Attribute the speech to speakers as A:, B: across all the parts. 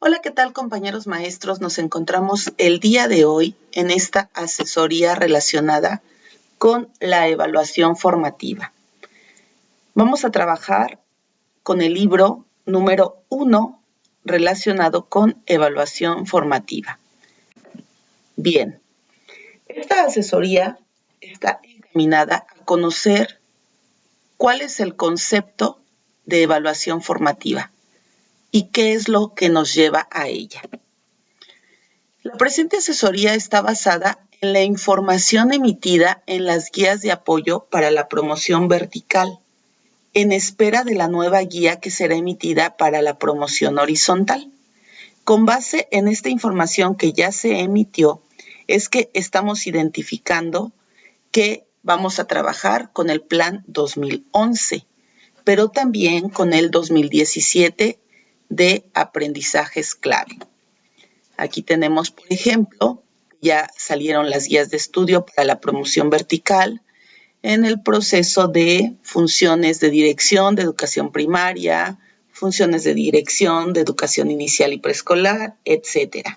A: Hola, ¿qué tal, compañeros maestros? Nos encontramos el día de hoy en esta asesoría relacionada con la evaluación formativa. Vamos a trabajar con el libro número 1 relacionado con evaluación formativa. Bien, esta asesoría está encaminada a conocer cuál es el concepto de evaluación formativa y qué es lo que nos lleva a ella. La presente asesoría está basada en la información emitida en las guías de apoyo para la promoción vertical, en espera de la nueva guía que será emitida para la promoción horizontal. Con base en esta información que ya se emitió, es que estamos identificando que vamos a trabajar con el plan 2011, pero también con el 2017 de aprendizajes clave. Aquí tenemos, por ejemplo, ya salieron las guías de estudio para la promoción vertical en el proceso de funciones de dirección de educación primaria, funciones de dirección de educación inicial y preescolar, etc.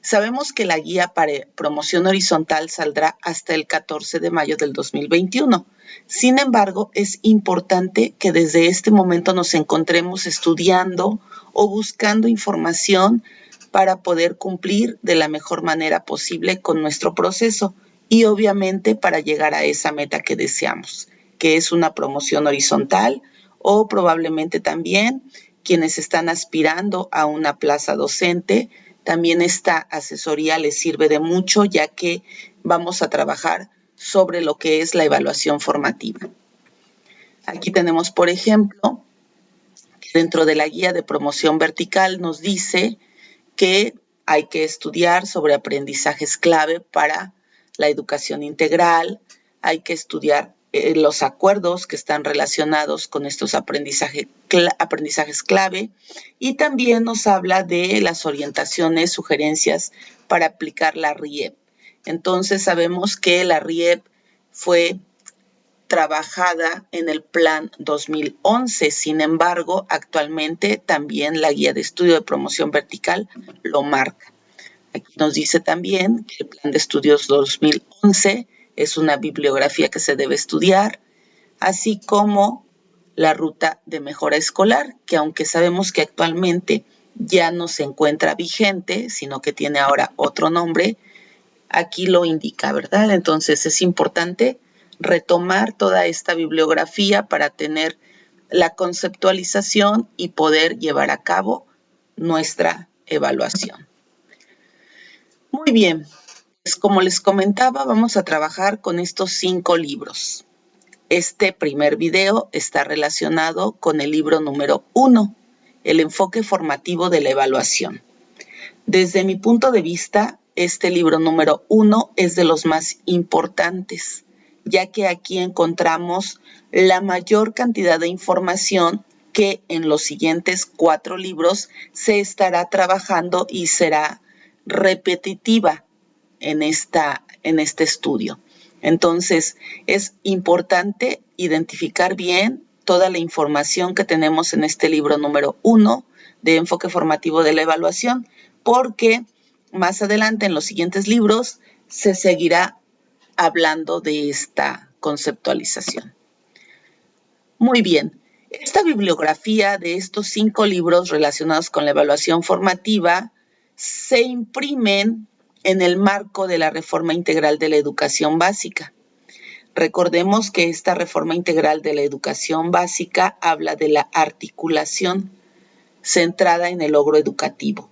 A: Sabemos que la guía para promoción horizontal saldrá hasta el 14 de mayo del 2021. Sin embargo, es importante que desde este momento nos encontremos estudiando o buscando información para poder cumplir de la mejor manera posible con nuestro proceso y obviamente para llegar a esa meta que deseamos, que es una promoción horizontal o probablemente también quienes están aspirando a una plaza docente. También esta asesoría les sirve de mucho, ya que vamos a trabajar sobre lo que es la evaluación formativa. Aquí tenemos, por ejemplo, que dentro de la guía de promoción vertical nos dice que hay que estudiar sobre aprendizajes clave para la educación integral, hay que estudiar los acuerdos que están relacionados con estos aprendizajes clave, y también nos habla de las orientaciones, sugerencias para aplicar la RIEP. Entonces sabemos que la RIEP fue trabajada en el plan 2011, sin embargo, actualmente también la guía de estudio de promoción vertical lo marca. Aquí nos dice también que el plan de estudios 2011 es una bibliografía que se debe estudiar, así como la ruta de mejora escolar, que aunque sabemos que actualmente ya no se encuentra vigente, sino que tiene ahora otro nombre, aquí lo indica, ¿verdad? Entonces es importante retomar toda esta bibliografía para tener la conceptualización y poder llevar a cabo nuestra evaluación. Muy bien, pues como les comentaba, vamos a trabajar con estos 5 libros. Este primer video está relacionado con el libro número 1, el enfoque formativo de la evaluación. Desde mi punto de vista, este libro número 1 es de los más importantes, ya que aquí encontramos la mayor cantidad de información que en los siguientes 4 libros se estará trabajando y será repetitiva en este estudio. Entonces, es importante identificar bien toda la información que tenemos en este libro número 1 de enfoque formativo de la evaluación, porque más adelante en los siguientes libros se seguirá hablando de esta conceptualización. Muy bien, esta bibliografía de estos 5 libros relacionados con la evaluación formativa se imprimen en el marco de la reforma integral de la educación básica. Recordemos que esta reforma integral de la educación básica habla de la articulación centrada en el logro educativo.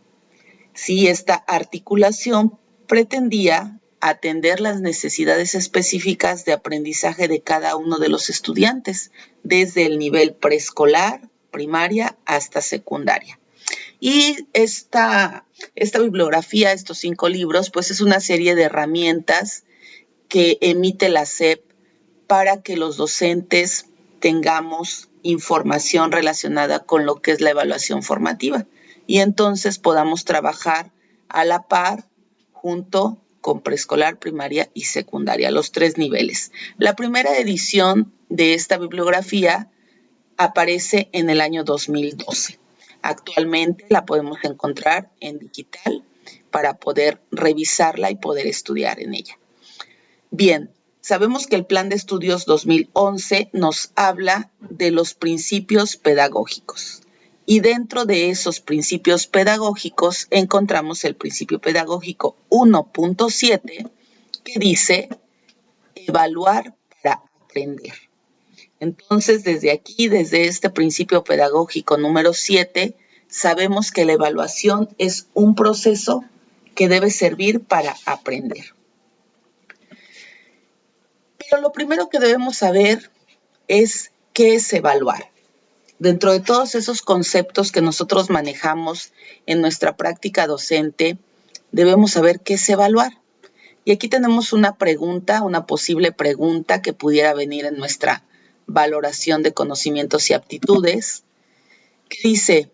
A: Sí, esta articulación pretendía atender las necesidades específicas de aprendizaje de cada uno de los estudiantes, desde el nivel preescolar, primaria, hasta secundaria. Y esta bibliografía, estos 5 libros, pues es una serie de herramientas que emite la SEP para que los docentes tengamos información relacionada con lo que es la evaluación formativa y entonces podamos trabajar a la par junto con preescolar, primaria y secundaria, los 3 niveles. La primera edición de esta bibliografía aparece en el año 2012. Actualmente la podemos encontrar en digital para poder revisarla y poder estudiar en ella. Bien, sabemos que el Plan de Estudios 2011 nos habla de los principios pedagógicos. Y dentro de esos principios pedagógicos encontramos el principio pedagógico 1.7 que dice evaluar para aprender. Entonces, desde aquí, desde este principio pedagógico número 7, sabemos que la evaluación es un proceso que debe servir para aprender. Pero lo primero que debemos saber es qué es evaluar. Dentro de todos esos conceptos que nosotros manejamos en nuestra práctica docente, debemos saber qué es evaluar. Y aquí tenemos una pregunta, una posible pregunta que pudiera venir en nuestra valoración de conocimientos y aptitudes, que dice,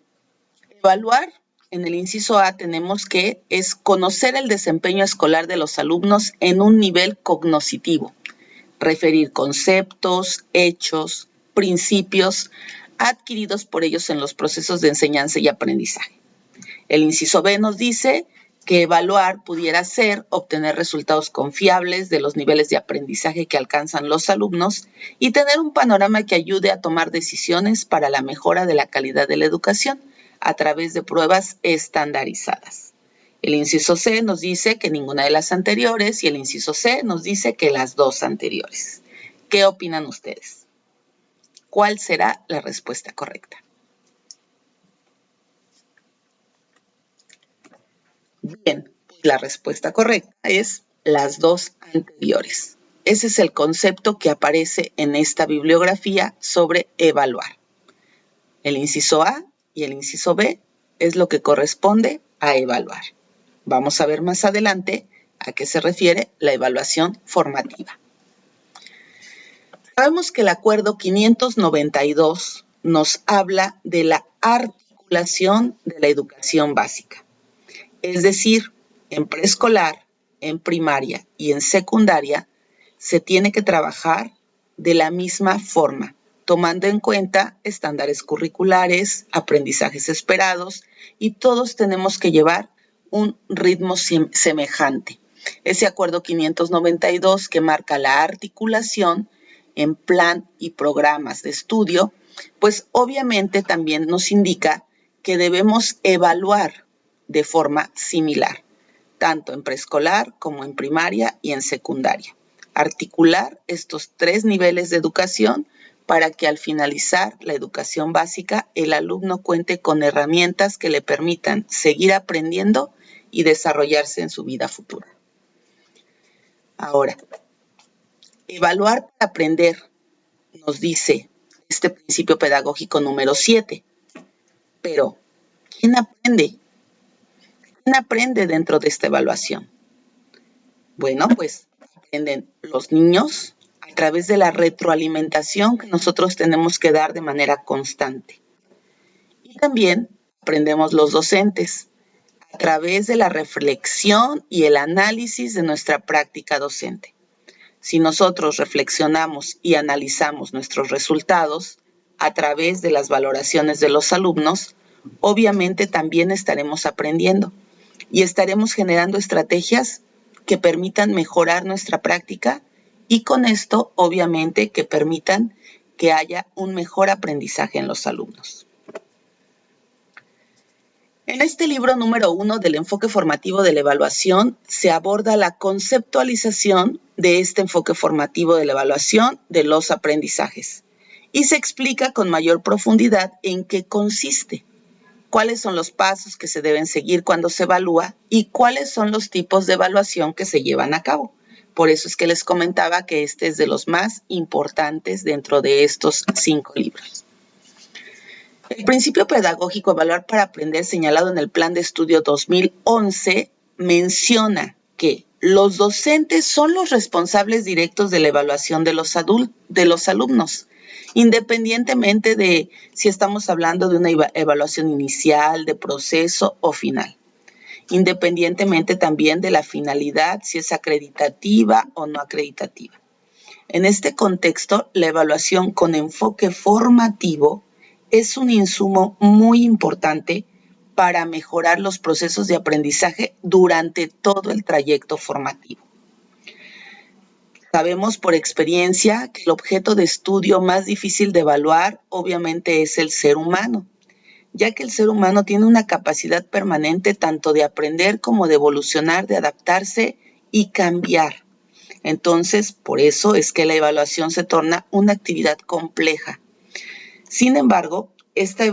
A: evaluar, en el inciso A tenemos que es conocer el desempeño escolar de los alumnos en un nivel cognoscitivo, referir conceptos, hechos, principios adquiridos por ellos en los procesos de enseñanza y aprendizaje. El inciso B nos dice que evaluar pudiera ser obtener resultados confiables de los niveles de aprendizaje que alcanzan los alumnos y tener un panorama que ayude a tomar decisiones para la mejora de la calidad de la educación a través de pruebas estandarizadas. El inciso C nos dice que ninguna de las anteriores y el inciso C nos dice que las dos anteriores. ¿Qué opinan ustedes? ¿Cuál será la respuesta correcta? Bien, pues la respuesta correcta es las dos anteriores. Ese es el concepto que aparece en esta bibliografía sobre evaluar. El inciso A y el inciso B es lo que corresponde a evaluar. Vamos a ver más adelante a qué se refiere la evaluación formativa. Sabemos que el Acuerdo 592 nos habla de la articulación de la educación básica. Es decir, en preescolar, en primaria y en secundaria se tiene que trabajar de la misma forma, tomando en cuenta estándares curriculares, aprendizajes esperados y todos tenemos que llevar un ritmo semejante. Ese Acuerdo 592 que marca la articulación en plan y programas de estudio, pues obviamente también nos indica que debemos evaluar de forma similar, tanto en preescolar como en primaria y en secundaria. Articular estos tres niveles de educación para que al finalizar la educación básica el alumno cuente con herramientas que le permitan seguir aprendiendo y desarrollarse en su vida futura. Ahora, evaluar para aprender, nos dice este principio pedagógico número 7. Pero, ¿quién aprende? ¿Quién aprende dentro de esta evaluación? Bueno, pues aprenden los niños a través de la retroalimentación que nosotros tenemos que dar de manera constante. Y también aprendemos los docentes a través de la reflexión y el análisis de nuestra práctica docente. Si nosotros reflexionamos y analizamos nuestros resultados a través de las valoraciones de los alumnos, obviamente también estaremos aprendiendo y estaremos generando estrategias que permitan mejorar nuestra práctica y con esto, obviamente, que permitan que haya un mejor aprendizaje en los alumnos. En este libro número 1 del enfoque formativo de la evaluación se aborda la conceptualización de este enfoque formativo de la evaluación de los aprendizajes y se explica con mayor profundidad en qué consiste, cuáles son los pasos que se deben seguir cuando se evalúa y cuáles son los tipos de evaluación que se llevan a cabo. Por eso es que les comentaba que este es de los más importantes dentro de estos 5 libros. El principio pedagógico Evaluar para Aprender, señalado en el Plan de Estudio 2011, menciona que los docentes son los responsables directos de la evaluación de los alumnos, independientemente de si estamos hablando de una evaluación inicial, de proceso o final. Independientemente también de la finalidad, si es acreditativa o no acreditativa. En este contexto, la evaluación con enfoque formativo es un insumo muy importante para mejorar los procesos de aprendizaje durante todo el trayecto formativo. Sabemos por experiencia que el objeto de estudio más difícil de evaluar obviamente es el ser humano, ya que el ser humano tiene una capacidad permanente tanto de aprender como de evolucionar, de adaptarse y cambiar. Entonces, por eso es que la evaluación se torna una actividad compleja. Sin embargo, esta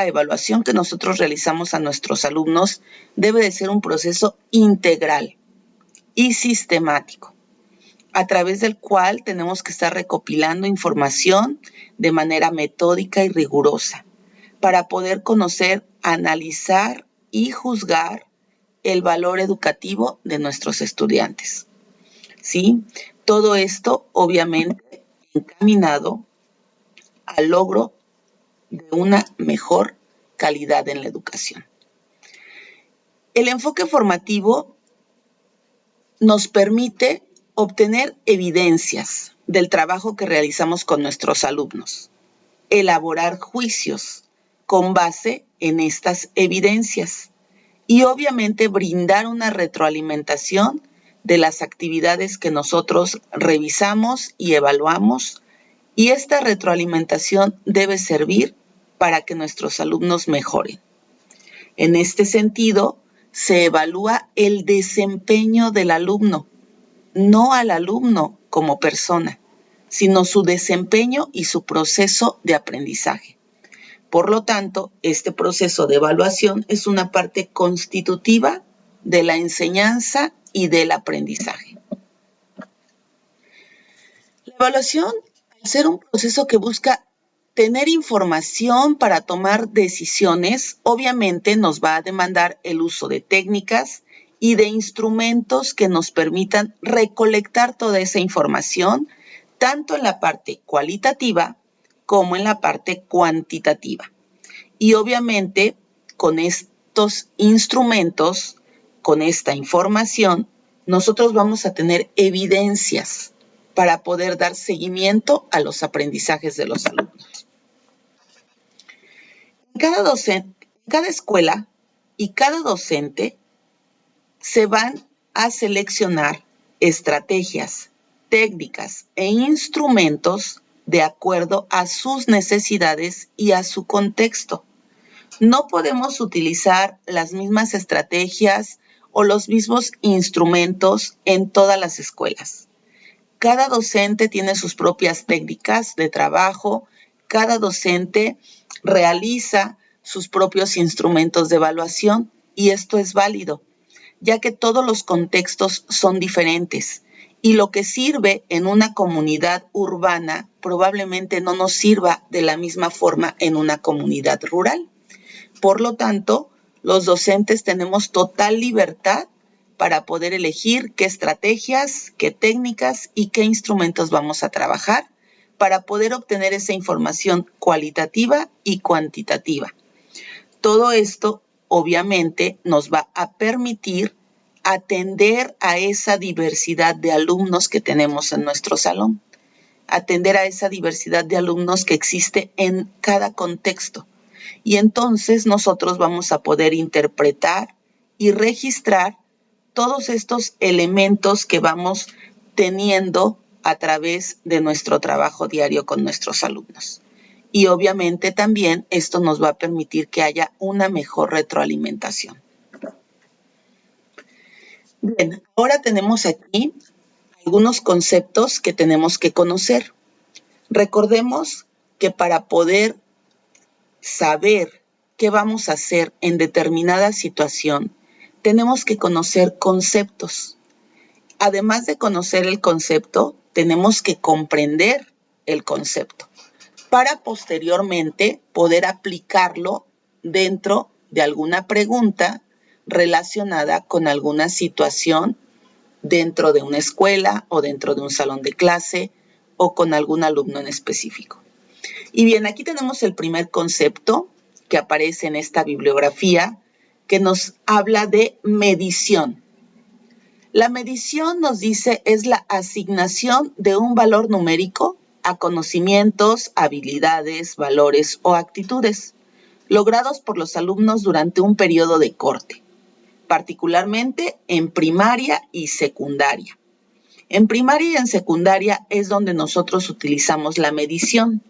A: evaluación que nosotros realizamos a nuestros alumnos debe de ser un proceso integral y sistemático, a través del cual tenemos que estar recopilando información de manera metódica y rigurosa para poder conocer, analizar y juzgar el valor educativo de nuestros estudiantes. ¿Sí? Todo esto, obviamente, encaminado al logro de una mejor calidad en la educación. El enfoque formativo nos permite obtener evidencias del trabajo que realizamos con nuestros alumnos, elaborar juicios con base en estas evidencias y obviamente brindar una retroalimentación de las actividades que nosotros revisamos y evaluamos, y esta retroalimentación debe servir para que nuestros alumnos mejoren. En este sentido, se evalúa el desempeño del alumno, no al alumno como persona, sino su desempeño y su proceso de aprendizaje. Por lo tanto, este proceso de evaluación es una parte constitutiva de la enseñanza y del aprendizaje. La evaluación, al ser un proceso que busca tener información para tomar decisiones, obviamente nos va a demandar el uso de técnicas y de instrumentos que nos permitan recolectar toda esa información, tanto en la parte cualitativa como en la parte cuantitativa. Y obviamente con estos instrumentos, con esta información, nosotros vamos a tener evidencias para poder dar seguimiento a los aprendizajes de los alumnos. Cada escuela y cada docente se van a seleccionar estrategias, técnicas e instrumentos de acuerdo a sus necesidades y a su contexto. No podemos utilizar las mismas estrategias o los mismos instrumentos en todas las escuelas. Cada docente tiene sus propias técnicas de trabajo, cada docente realiza sus propios instrumentos de evaluación y esto es válido, ya que todos los contextos son diferentes y lo que sirve en una comunidad urbana probablemente no nos sirva de la misma forma en una comunidad rural. Por lo tanto, los docentes tenemos total libertad para poder elegir qué estrategias, qué técnicas y qué instrumentos vamos a trabajar para poder obtener esa información cualitativa y cuantitativa. Todo esto, obviamente, nos va a permitir atender a esa diversidad de alumnos que tenemos en nuestro salón, atender a esa diversidad de alumnos que existe en cada contexto. Y entonces nosotros vamos a poder interpretar y registrar todos estos elementos que vamos teniendo a través de nuestro trabajo diario con nuestros alumnos. Y obviamente también esto nos va a permitir que haya una mejor retroalimentación. Bien, ahora tenemos aquí algunos conceptos que tenemos que conocer. Recordemos que para poder saber qué vamos a hacer en determinada situación, tenemos que conocer conceptos. Además de conocer el concepto, tenemos que comprender el concepto para posteriormente poder aplicarlo dentro de alguna pregunta relacionada con alguna situación dentro de una escuela o dentro de un salón de clase o con algún alumno en específico. Y bien, aquí tenemos el primer concepto que aparece en esta bibliografía que nos habla de medición. La medición nos dice es la asignación de un valor numérico a conocimientos, habilidades, valores o actitudes logrados por los alumnos durante un periodo de corte, particularmente en primaria y secundaria. En primaria y en secundaria es donde nosotros utilizamos la medición.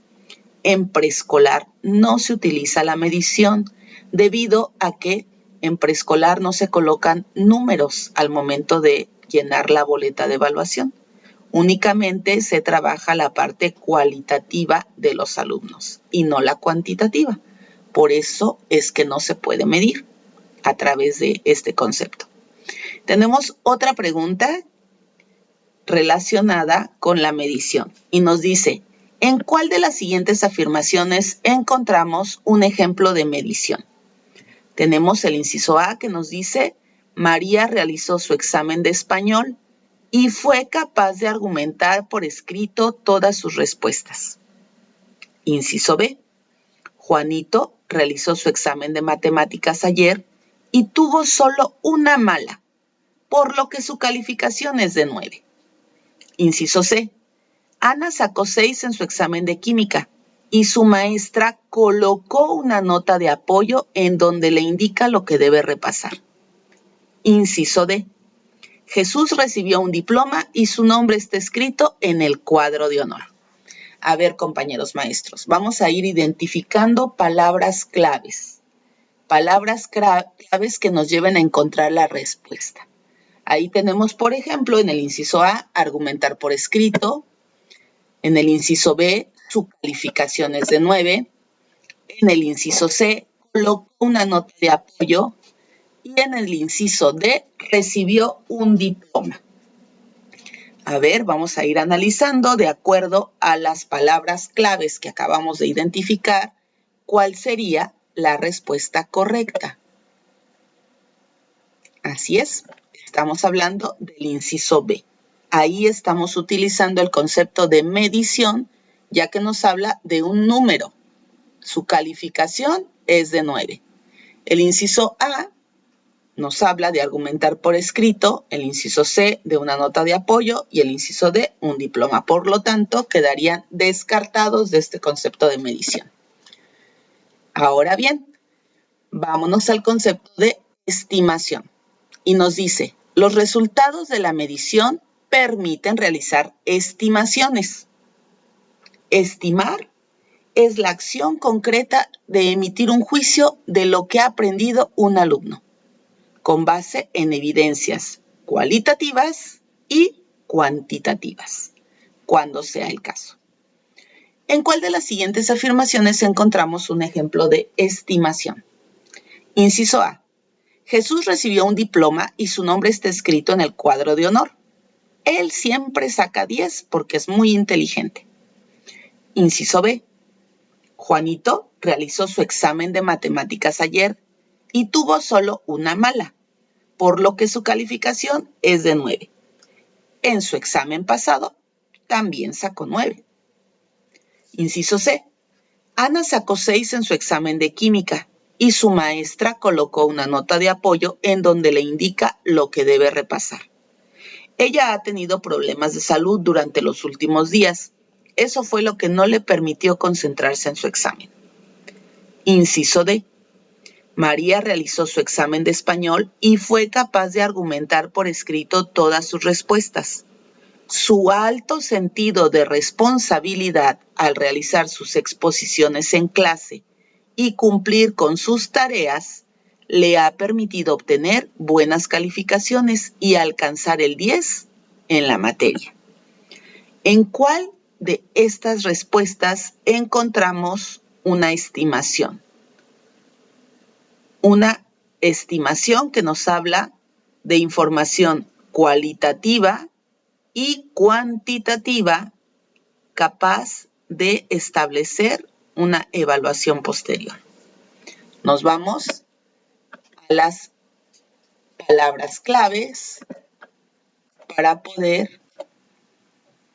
A: En preescolar no se utiliza la medición debido a que en preescolar no se colocan números al momento de llenar la boleta de evaluación. Únicamente se trabaja la parte cualitativa de los alumnos y no la cuantitativa. Por eso es que no se puede medir a través de este concepto. Tenemos otra pregunta relacionada con la medición y nos dice, ¿en cuál de las siguientes afirmaciones encontramos un ejemplo de medición? Tenemos el inciso A que nos dice, María realizó su examen de español y fue capaz de argumentar por escrito todas sus respuestas. Inciso B, Juanito realizó su examen de matemáticas ayer y tuvo solo una mala, por lo que su calificación es de 9. Inciso C, Ana sacó 6 en su examen de química y su maestra colocó una nota de apoyo en donde le indica lo que debe repasar. Inciso D, Jesús recibió un diploma y su nombre está escrito en el cuadro de honor. A ver, compañeros maestros, vamos a ir identificando palabras claves. Palabras claves que nos lleven a encontrar la respuesta. Ahí tenemos, por ejemplo, en el inciso A, argumentar por escrito. En el inciso B, su calificación es de 9. En el inciso C, colocó una nota de apoyo. Y en el inciso D, recibió un diploma. A ver, vamos a ir analizando de acuerdo a las palabras claves que acabamos de identificar, cuál sería la respuesta correcta. Así es, estamos hablando del inciso B. Ahí estamos utilizando el concepto de medición, ya que nos habla de un número. Su calificación es de 9. El inciso A nos habla de argumentar por escrito, el inciso C de una nota de apoyo y el inciso D un diploma. Por lo tanto, quedarían descartados de este concepto de medición. Ahora bien, vámonos al concepto de estimación. Y nos dice, los resultados de la medición permiten realizar estimaciones. Estimar es la acción concreta de emitir un juicio de lo que ha aprendido un alumno, con base en evidencias cualitativas y cuantitativas, cuando sea el caso. ¿En cuál de las siguientes afirmaciones encontramos un ejemplo de estimación? Inciso A. Jesús recibió un diploma y su nombre está escrito en el cuadro de honor. Él siempre saca 10 porque es muy inteligente. Inciso B. Juanito realizó su examen de matemáticas ayer y tuvo solo una mala, por lo que su calificación es de 9. En su examen pasado también sacó 9. Inciso C. Ana sacó 6 en su examen de química y su maestra colocó una nota de apoyo en donde le indica lo que debe repasar. Ella ha tenido problemas de salud durante los últimos días. Eso fue lo que no le permitió concentrarse en su examen. Inciso D. María realizó su examen de español y fue capaz de argumentar por escrito todas sus respuestas. Su alto sentido de responsabilidad al realizar sus exposiciones en clase y cumplir con sus tareas le ha permitido obtener buenas calificaciones y alcanzar el 10 en la materia. ¿En cuál de estas respuestas encontramos una estimación? Una estimación que nos habla de información cualitativa y cuantitativa capaz de establecer una evaluación posterior. Nos vamos a las palabras claves para poder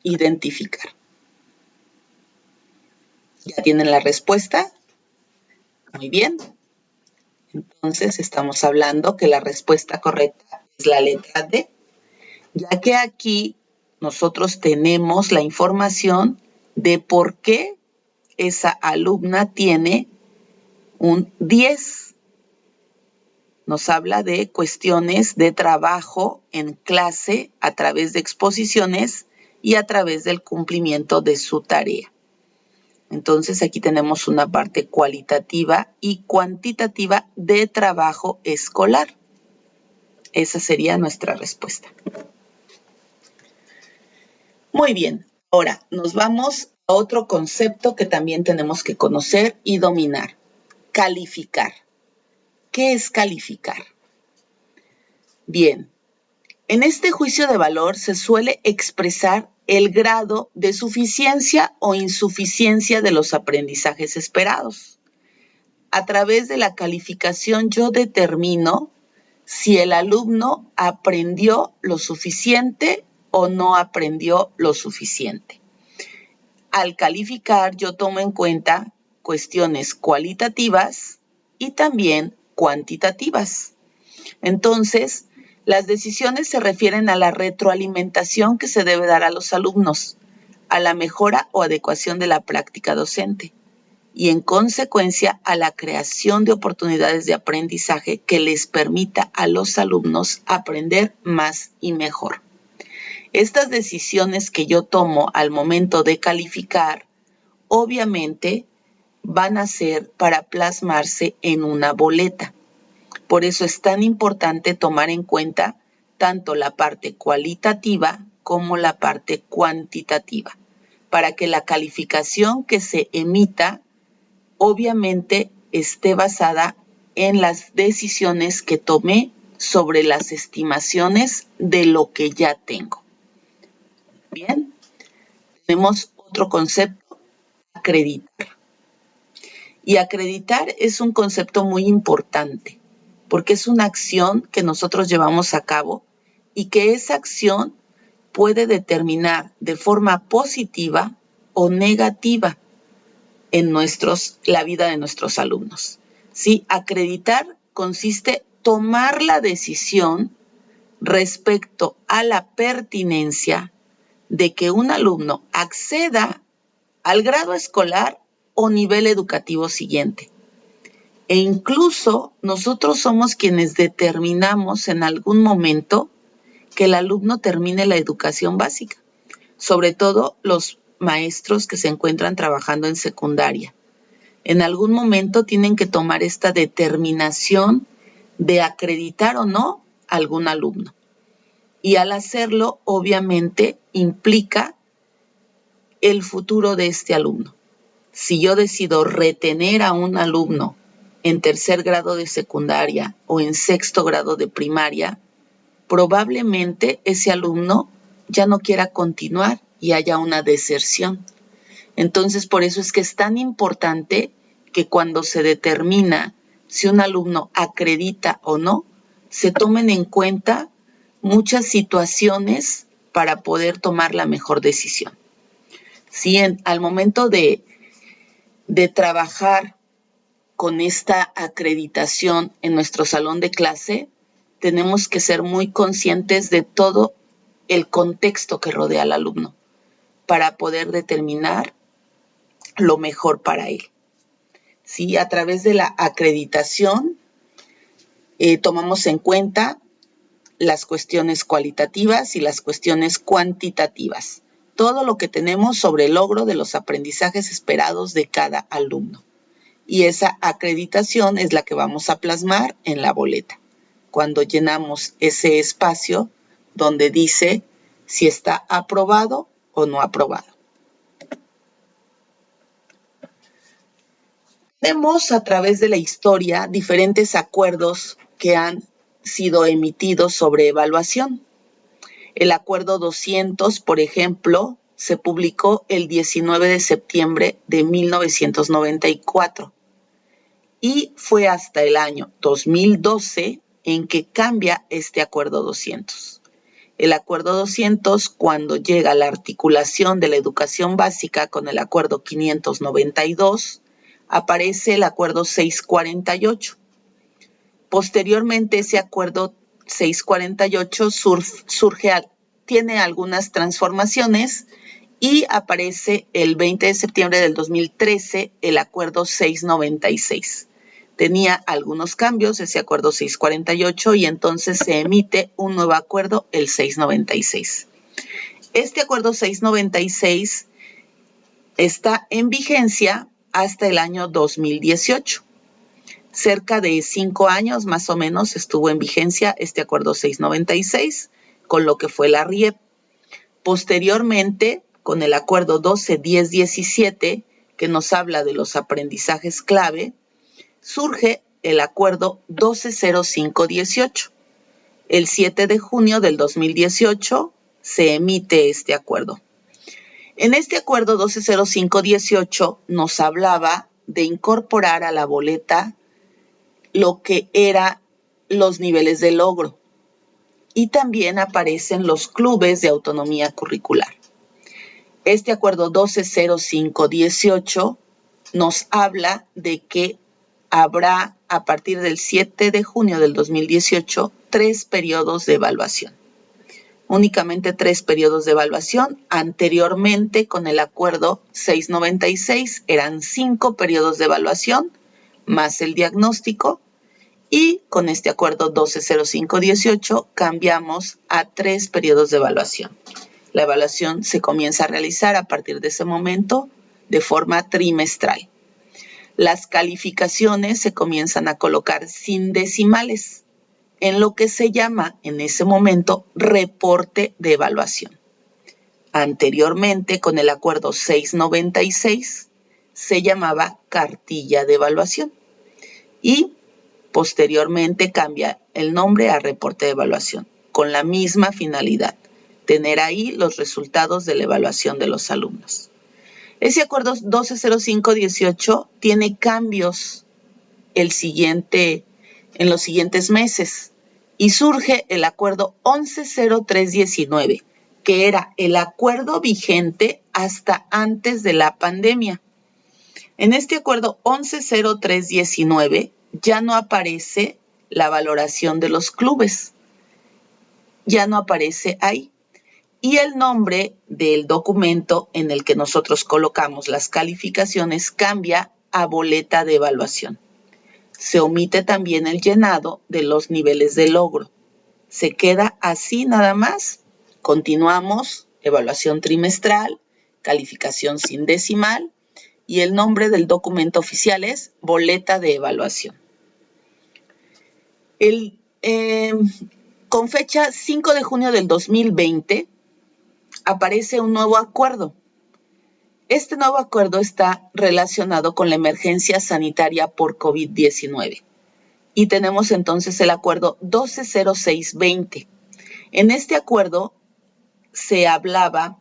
A: identificar. ¿Ya tienen la respuesta? Muy bien. Entonces estamos hablando que la respuesta correcta es la letra D, ya que aquí nosotros tenemos la información de por qué esa alumna tiene un 10. Nos habla de cuestiones de trabajo en clase a través de exposiciones y a través del cumplimiento de su tarea. Entonces aquí tenemos una parte cualitativa y cuantitativa de trabajo escolar. Esa sería nuestra respuesta. Muy bien, ahora nos vamos a otro concepto que también tenemos que conocer y dominar. Calificar. ¿Qué es calificar? Bien, en este juicio de valor se suele expresar el grado de suficiencia o insuficiencia de los aprendizajes esperados. A través de la calificación yo determino si el alumno aprendió lo suficiente o no aprendió lo suficiente. Al calificar yo tomo en cuenta cuestiones cualitativas y también cuantitativas. Entonces, las decisiones se refieren a la retroalimentación que se debe dar a los alumnos, a la mejora o adecuación de la práctica docente y, en consecuencia, a la creación de oportunidades de aprendizaje que les permita a los alumnos aprender más y mejor. Estas decisiones que yo tomo al momento de calificar, obviamente, van a ser para plasmarse en una boleta. Por eso es tan importante tomar en cuenta tanto la parte cualitativa como la parte cuantitativa, para que la calificación que se emita obviamente esté basada en las decisiones que tomé sobre las estimaciones de lo que ya tengo. Bien, tenemos otro concepto, acreditar. Y acreditar es un concepto muy importante, porque es una acción que nosotros llevamos a cabo y que esa acción puede determinar de forma positiva o negativa en la vida de nuestros alumnos. ¿Sí? Acreditar consiste en tomar la decisión respecto a la pertinencia de que un alumno acceda al grado escolar o nivel educativo siguiente. E incluso nosotros somos quienes determinamos en algún momento que el alumno termine la educación básica, sobre todo los maestros que se encuentran trabajando en secundaria. En algún momento tienen que tomar esta determinación de acreditar o no a algún alumno. Y al hacerlo, obviamente, implica el futuro de este alumno. Si yo decido retener a un alumno en tercer grado de secundaria o en sexto grado de primaria, probablemente ese alumno ya no quiera continuar y haya una deserción. Entonces, por eso es que es tan importante que cuando se determina si un alumno acredita o no, se tomen en cuenta muchas situaciones para poder tomar la mejor decisión. Si al momento de trabajar con esta acreditación en nuestro salón de clase, tenemos que ser muy conscientes de todo el contexto que rodea al alumno para poder determinar lo mejor para él. ¿Sí? A través de la acreditación tomamos en cuenta las cuestiones cualitativas y las cuestiones cuantitativas. Todo lo que tenemos sobre el logro de los aprendizajes esperados de cada alumno. Y esa acreditación es la que vamos a plasmar en la boleta, cuando llenamos ese espacio donde dice si está aprobado o no aprobado. Vemos a través de la historia diferentes acuerdos que han sido emitidos sobre evaluación. El Acuerdo 200, por ejemplo, se publicó el 19 de septiembre de 1994 y fue hasta el año 2012 en que cambia este Acuerdo 200. El Acuerdo 200, cuando llega la articulación de la educación básica con el Acuerdo 592, aparece el Acuerdo 648. Posteriormente, ese Acuerdo 648 tiene algunas transformaciones y aparece el 20 de septiembre del 2013 el acuerdo 696. Tenía algunos cambios ese acuerdo 648 y entonces se emite un nuevo acuerdo, el 696. Este acuerdo 696 está en vigencia hasta el año 2018. Cerca de 5 años más o menos estuvo en vigencia este acuerdo 696 con lo que fue la RIEP. Posteriormente, con el acuerdo 12-10-17, que nos habla de los aprendizajes clave, surge el acuerdo 12-05-18. El 7 de junio del 2018 se emite este acuerdo. En este acuerdo 12-05-18 nos hablaba de incorporar a la boleta lo que eran los niveles de logro y también aparecen los clubes de autonomía curricular. Este acuerdo 12-05-18 nos habla de que habrá a partir del 7 de junio del 2018 3 periodos de evaluación. Únicamente 3 periodos de evaluación. Anteriormente, con el acuerdo 696, eran 5 periodos de evaluación, más el diagnóstico. Y con este acuerdo 12-05-18 cambiamos a 3 periodos de evaluación. La evaluación se comienza a realizar a partir de ese momento de forma trimestral. Las calificaciones se comienzan a colocar sin decimales, en lo que se llama en ese momento reporte de evaluación. Anteriormente, con el acuerdo 696, se llamaba cartilla de evaluación y posteriormente cambia el nombre a reporte de evaluación, con la misma finalidad, tener ahí los resultados de la evaluación de los alumnos. Ese acuerdo 12-05-18 tiene cambios en los siguientes meses y surge el acuerdo 11-03-19, que era el acuerdo vigente hasta antes de la pandemia. En este acuerdo 11-03-19 ya no aparece la valoración de los clubes, ya no aparece ahí. Y el nombre del documento en el que nosotros colocamos las calificaciones cambia a boleta de evaluación. Se omite también el llenado de los niveles de logro. Se queda así nada más. Continuamos, evaluación trimestral, calificación sin decimal y el nombre del documento oficial es boleta de evaluación. Con fecha 5 de junio del 2020, aparece un nuevo acuerdo. Este nuevo acuerdo está relacionado con la emergencia sanitaria por COVID-19. Y tenemos entonces el acuerdo 12-06-20. En este acuerdo se hablaba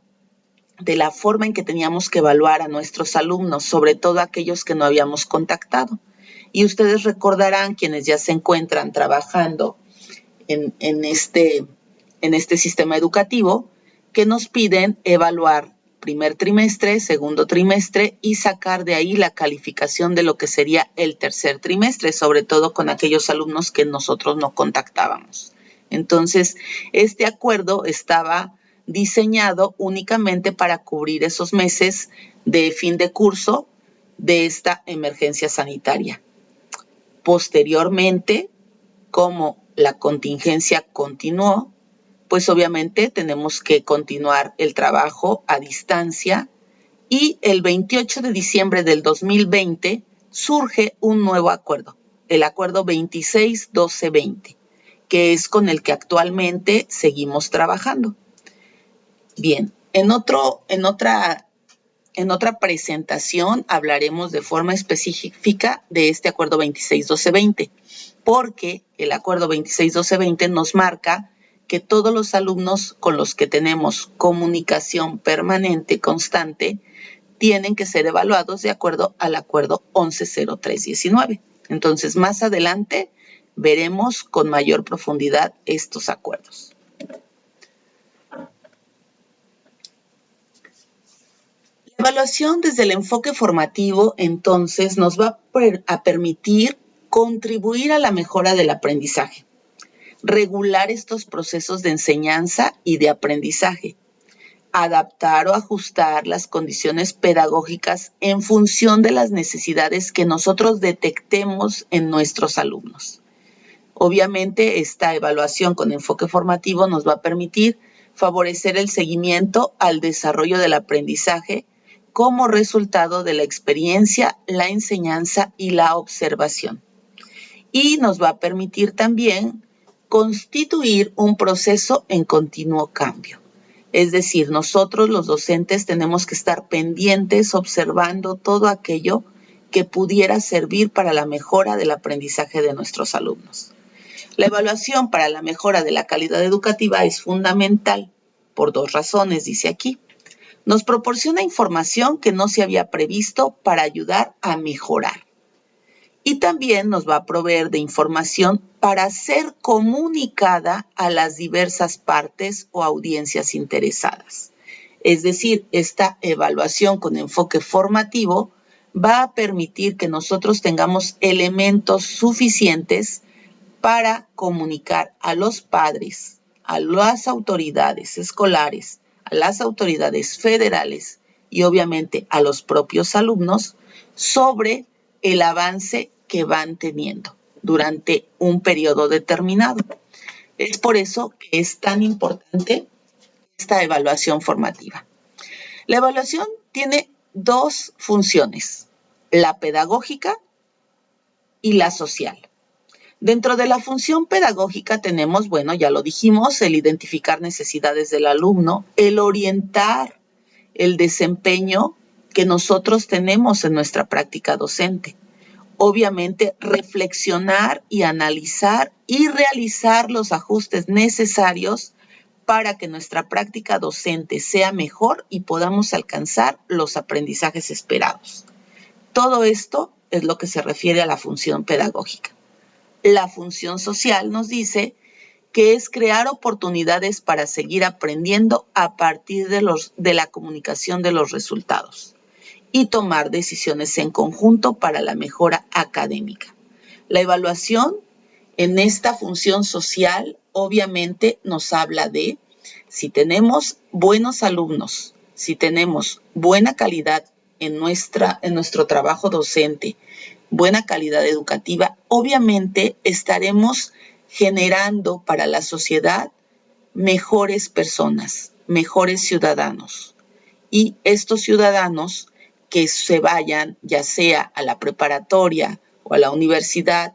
A: de la forma en que teníamos que evaluar a nuestros alumnos, sobre todo aquellos que no habíamos contactado. Y ustedes recordarán, quienes ya se encuentran trabajando en este sistema educativo, que nos piden evaluar primer trimestre, segundo trimestre y sacar de ahí la calificación de lo que sería el tercer trimestre, sobre todo con aquellos alumnos que nosotros no contactábamos. Entonces, este acuerdo estaba diseñado únicamente para cubrir esos meses de fin de curso de esta emergencia sanitaria. Posteriormente, como la contingencia continuó, pues obviamente tenemos que continuar el trabajo a distancia y el 28 de diciembre del 2020 surge un nuevo acuerdo, el acuerdo 26-12-20, que es con el que actualmente seguimos trabajando. Bien, en otra presentación hablaremos de forma específica de este acuerdo 26-12-20, porque el acuerdo 26-12-20 nos marca que todos los alumnos con los que tenemos comunicación permanente, constante, tienen que ser evaluados de acuerdo al acuerdo 11-03-19. Entonces, más adelante veremos con mayor profundidad estos acuerdos. La evaluación desde el enfoque formativo, entonces, nos va a permitir contribuir a la mejora del aprendizaje, regular estos procesos de enseñanza y de aprendizaje, adaptar o ajustar las condiciones pedagógicas en función de las necesidades que nosotros detectemos en nuestros alumnos. Obviamente, esta evaluación con enfoque formativo nos va a permitir favorecer el seguimiento al desarrollo del aprendizaje como resultado de la experiencia, la enseñanza y la observación. Y nos va a permitir también constituir un proceso en continuo cambio. Es decir, nosotros los docentes tenemos que estar pendientes, observando todo aquello que pudiera servir para la mejora del aprendizaje de nuestros alumnos. La evaluación para la mejora de la calidad educativa es fundamental por dos razones, dice aquí. Nos proporciona información que no se había previsto para ayudar a mejorar. Y también nos va a proveer de información para ser comunicada a las diversas partes o audiencias interesadas. Es decir, esta evaluación con enfoque formativo va a permitir que nosotros tengamos elementos suficientes para comunicar a los padres, a las autoridades escolares, a las autoridades federales y obviamente a los propios alumnos sobre el avance que van teniendo durante un periodo determinado. Es por eso que es tan importante esta evaluación formativa. La evaluación tiene dos funciones, la pedagógica y la social. Dentro de la función pedagógica tenemos, bueno, ya lo dijimos, el identificar necesidades del alumno, el orientar el desempeño que nosotros tenemos en nuestra práctica docente. Obviamente, reflexionar y analizar y realizar los ajustes necesarios para que nuestra práctica docente sea mejor y podamos alcanzar los aprendizajes esperados. Todo esto es lo que se refiere a la función pedagógica. La función social nos dice que es crear oportunidades para seguir aprendiendo a partir de la comunicación de los resultados y tomar decisiones en conjunto para la mejora académica. La evaluación en esta función social obviamente nos habla de si tenemos buenos alumnos, si tenemos buena calidad en nuestro trabajo docente, buena calidad educativa, obviamente estaremos generando para la sociedad mejores personas, mejores ciudadanos. Y estos ciudadanos que se vayan, ya sea a la preparatoria o a la universidad,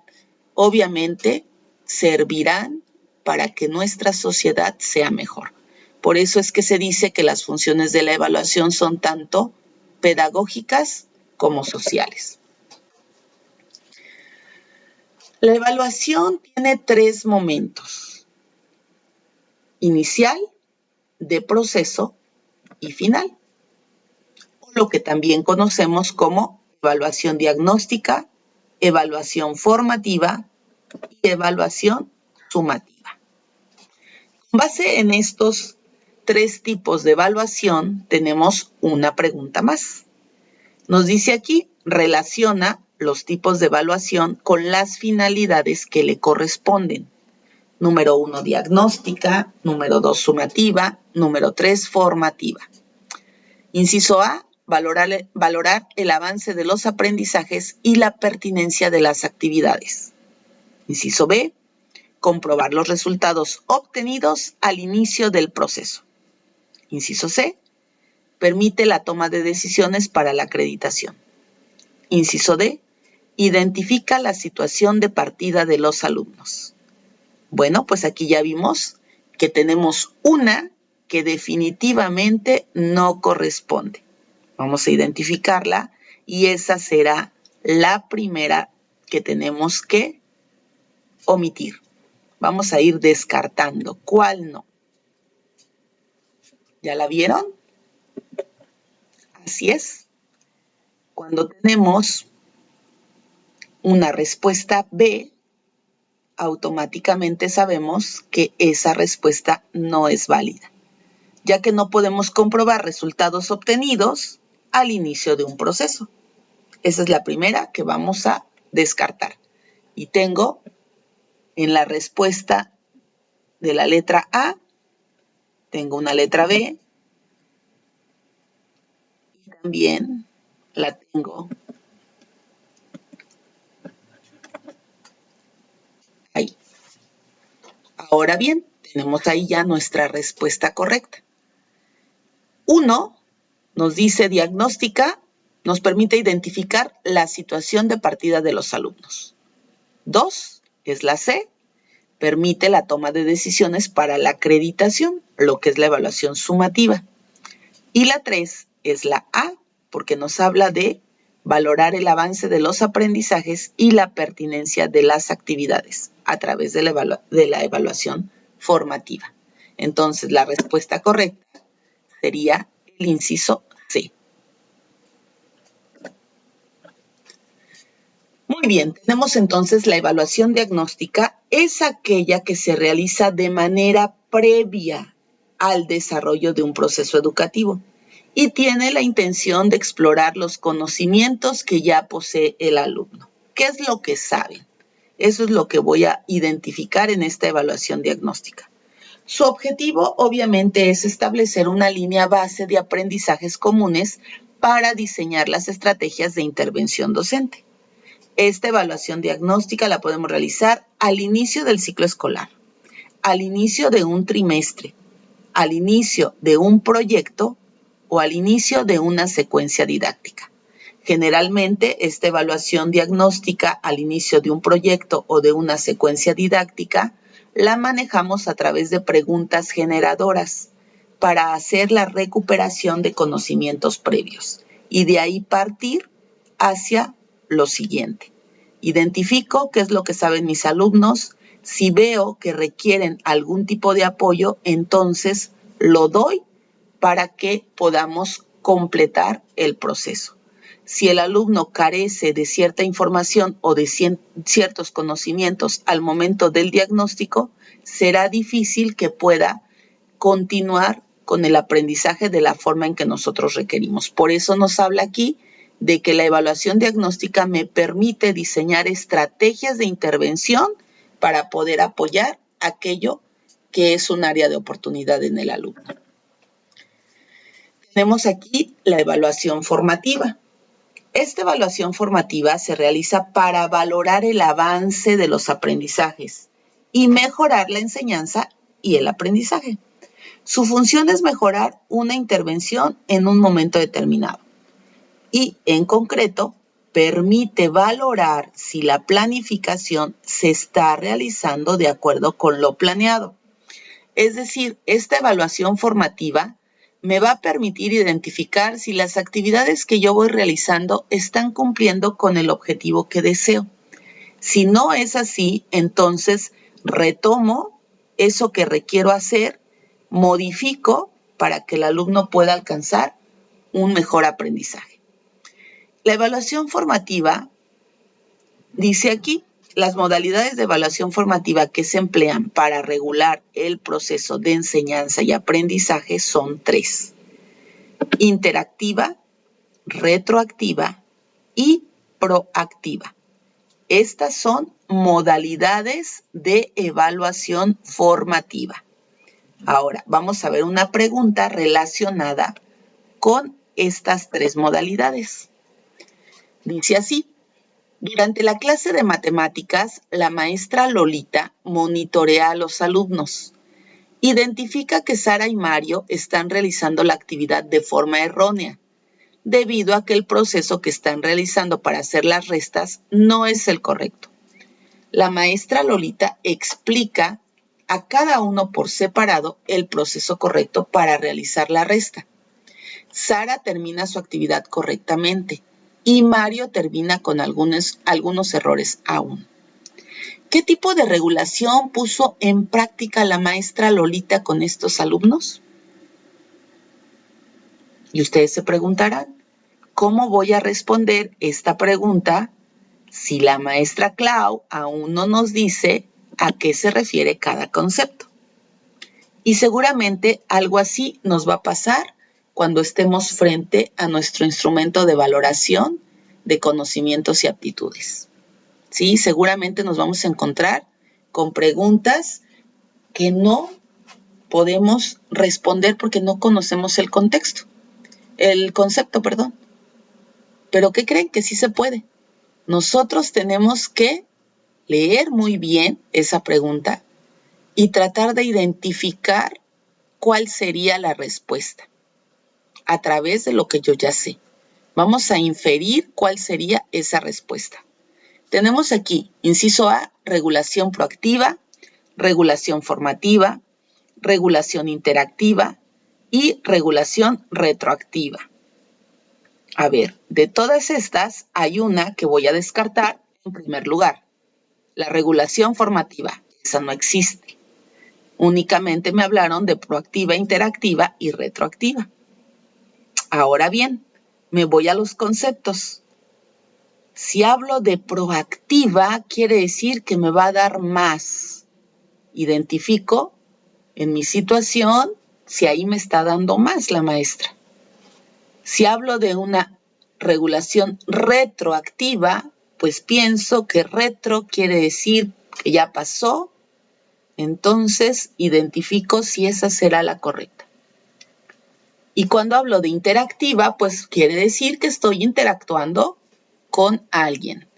A: obviamente servirán para que nuestra sociedad sea mejor. Por eso es que se dice que las funciones de la evaluación son tanto pedagógicas como sociales. La evaluación tiene tres momentos: inicial, de proceso y final, o lo que también conocemos como evaluación diagnóstica, evaluación formativa y evaluación sumativa. Con base en estos tres tipos de evaluación, tenemos una pregunta más. Nos dice aquí, relaciona los tipos de evaluación con las finalidades que le corresponden. Número 1, diagnóstica. Número 2, sumativa. Número 3, formativa. Inciso A, valorar el avance de los aprendizajes y la pertinencia de las actividades. Inciso B, comprobar los resultados obtenidos al inicio del proceso. Inciso C, permite la toma de decisiones para la acreditación. Inciso D, identifica la situación de partida de los alumnos. Bueno, pues aquí ya vimos que tenemos una que definitivamente no corresponde. Vamos a identificarla y esa será la primera que tenemos que omitir. Vamos a ir descartando. ¿Cuál no? ¿Ya la vieron? Así es. Cuando tenemos una respuesta B, automáticamente sabemos que esa respuesta no es válida, ya que no podemos comprobar resultados obtenidos al inicio de un proceso. Esa es la primera que vamos a descartar. Y tengo en la respuesta de la letra A, tengo una letra B también la tengo ahí. Ahora bien, tenemos ahí ya nuestra respuesta correcta. 1 nos dice diagnóstica, nos permite identificar la situación de partida de los alumnos. 2 es la C, permite la toma de decisiones para la acreditación, lo que es la evaluación sumativa. Y la 3 es la A, porque nos habla de valorar el avance de los aprendizajes y la pertinencia de las actividades a través de la evaluación formativa. Entonces, la respuesta correcta sería el inciso C. Muy bien, tenemos entonces la evaluación diagnóstica, es aquella que se realiza de manera previa al desarrollo de un proceso educativo y tiene la intención de explorar los conocimientos que ya posee el alumno. ¿Qué es lo que saben? Eso es lo que voy a identificar en esta evaluación diagnóstica. Su objetivo, obviamente, es establecer una línea base de aprendizajes comunes para diseñar las estrategias de intervención docente. Esta evaluación diagnóstica la podemos realizar al inicio del ciclo escolar, al inicio de un trimestre, al inicio de un proyecto o al inicio de una secuencia didáctica. Generalmente, esta evaluación diagnóstica al inicio de un proyecto o de una secuencia didáctica la manejamos a través de preguntas generadoras para hacer la recuperación de conocimientos previos y de ahí partir hacia lo siguiente. Identifico qué es lo que saben mis alumnos. Si veo que requieren algún tipo de apoyo, entonces lo doy para que podamos completar el proceso. Si el alumno carece de cierta información o de ciertos conocimientos al momento del diagnóstico, será difícil que pueda continuar con el aprendizaje de la forma en que nosotros requerimos. Por eso nos habla aquí de que la evaluación diagnóstica me permite diseñar estrategias de intervención para poder apoyar aquello que es un área de oportunidad en el alumno. Tenemos aquí la evaluación formativa. Esta evaluación formativa se realiza para valorar el avance de los aprendizajes y mejorar la enseñanza y el aprendizaje. Su función es mejorar una intervención en un momento determinado y, en concreto, permite valorar si la planificación se está realizando de acuerdo con lo planeado. Es decir, esta evaluación formativa me va a permitir identificar si las actividades que yo voy realizando están cumpliendo con el objetivo que deseo. Si no es así, entonces retomo eso que requiero hacer, modifico para que el alumno pueda alcanzar un mejor aprendizaje. La evaluación formativa dice aquí, las modalidades de evaluación formativa que se emplean para regular el proceso de enseñanza y aprendizaje son 3. Interactiva, retroactiva y proactiva. Estas son modalidades de evaluación formativa. Ahora, vamos a ver una pregunta relacionada con estas 3 modalidades. Dice así. Durante la clase de matemáticas, la maestra Lolita monitorea a los alumnos. Identifica que Sara y Mario están realizando la actividad de forma errónea, debido a que el proceso que están realizando para hacer las restas no es el correcto. La maestra Lolita explica a cada uno por separado el proceso correcto para realizar la resta. Sara termina su actividad correctamente y Mario termina con algunos errores aún. ¿Qué tipo de regulación puso en práctica la maestra Lolita con estos alumnos? Y ustedes se preguntarán, ¿cómo voy a responder esta pregunta si la maestra Clau aún no nos dice a qué se refiere cada concepto? Y seguramente algo así nos va a pasar cuando estemos frente a nuestro instrumento de valoración de conocimientos y aptitudes. ¿Sí? Seguramente nos vamos a encontrar con preguntas que no podemos responder porque no conocemos el contexto. el concepto, perdón. Pero ¿qué creen? Que sí se puede. Nosotros tenemos que leer muy bien esa pregunta y tratar de identificar cuál sería la respuesta a través de lo que yo ya sé. Vamos a inferir cuál sería esa respuesta. Tenemos aquí, inciso A, regulación proactiva, regulación formativa, regulación interactiva y regulación retroactiva. A ver, de todas estas hay una que voy a descartar en primer lugar. La regulación formativa, esa no existe. Únicamente me hablaron de proactiva, interactiva y retroactiva. Ahora bien, me voy a los conceptos. Si hablo de proactiva, quiere decir que me va a dar más. Identifico en mi situación si ahí me está dando más la maestra. Si hablo de una regulación retroactiva, pues pienso que retro quiere decir que ya pasó, entonces identifico si esa será la correcta. Y cuando hablo de interactiva, pues quiere decir que estoy interactuando con alguien.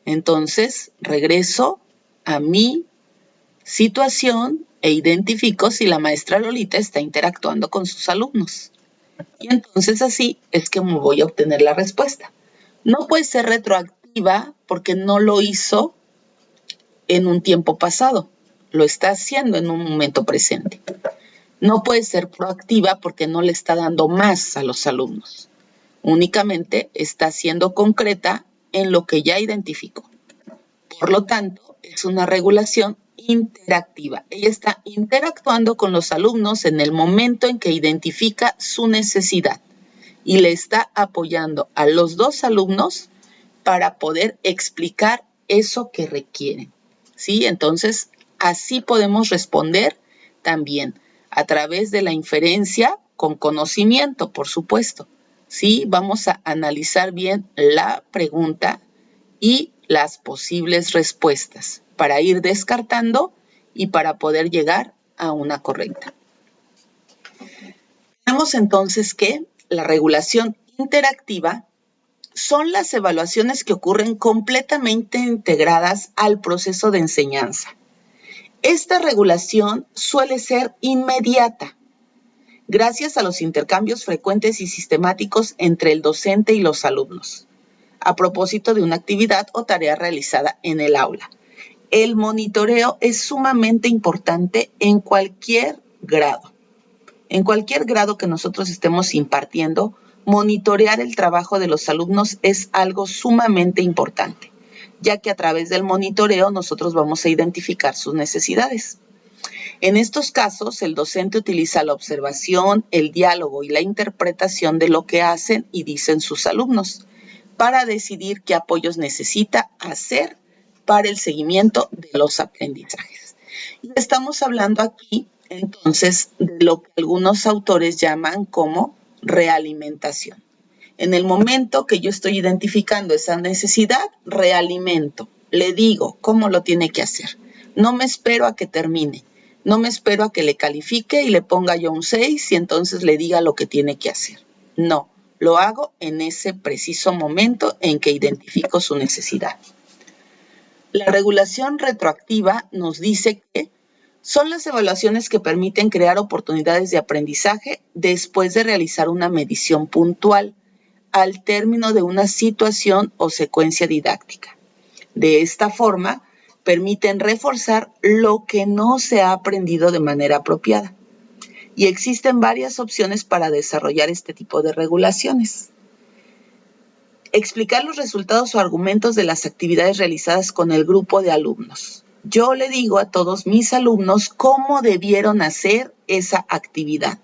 A: Entonces regreso a mi situación e identifico si la maestra Lolita está interactuando con sus alumnos. Y entonces así es que me voy a obtener la respuesta. No puede ser retroactiva porque no lo hizo en un tiempo pasado, lo está haciendo en un momento presente. No puede ser proactiva porque no le está dando más a los alumnos. Únicamente está siendo concreta en lo que ya identificó. Por lo tanto, es una regulación interactiva. Ella está interactuando con los alumnos en el momento en que identifica su necesidad y le está apoyando a los dos alumnos para poder explicar eso que requieren. ¿Sí? Entonces, así podemos responder también a través de la inferencia con conocimiento, por supuesto. ¿Sí? Vamos a analizar bien la pregunta y las posibles respuestas para ir descartando y para poder llegar a una correcta. Tenemos entonces que la regulación interactiva son las evaluaciones que ocurren completamente integradas al proceso de enseñanza. Esta regulación suele ser inmediata, gracias a los intercambios frecuentes y sistemáticos entre el docente y los alumnos, a propósito de una actividad o tarea realizada en el aula. El monitoreo es sumamente importante en cualquier grado. En cualquier grado que nosotros estemos impartiendo, monitorear el trabajo de los alumnos es algo sumamente importante, ya que a través del monitoreo nosotros vamos a identificar sus necesidades. En estos casos, el docente utiliza la observación, el diálogo y la interpretación de lo que hacen y dicen sus alumnos para decidir qué apoyos necesita hacer para el seguimiento de los aprendizajes. Y estamos hablando aquí entonces de lo que algunos autores llaman como realimentación. En el momento que yo estoy identificando esa necesidad, realimento, le digo cómo lo tiene que hacer. No me espero a que termine, no me espero a que le califique y le ponga yo un 6 y entonces le diga lo que tiene que hacer. No, lo hago en ese preciso momento en que identifico su necesidad. La regulación retroactiva nos dice que son las evaluaciones que permiten crear oportunidades de aprendizaje después de realizar una medición puntual al término de una situación o secuencia didáctica. De esta forma, permiten reforzar lo que no se ha aprendido de manera apropiada. Y existen varias opciones para desarrollar este tipo de regulaciones. Explicar los resultados o argumentos de las actividades realizadas con el grupo de alumnos. Yo le digo a todos mis alumnos cómo debieron hacer esa actividad.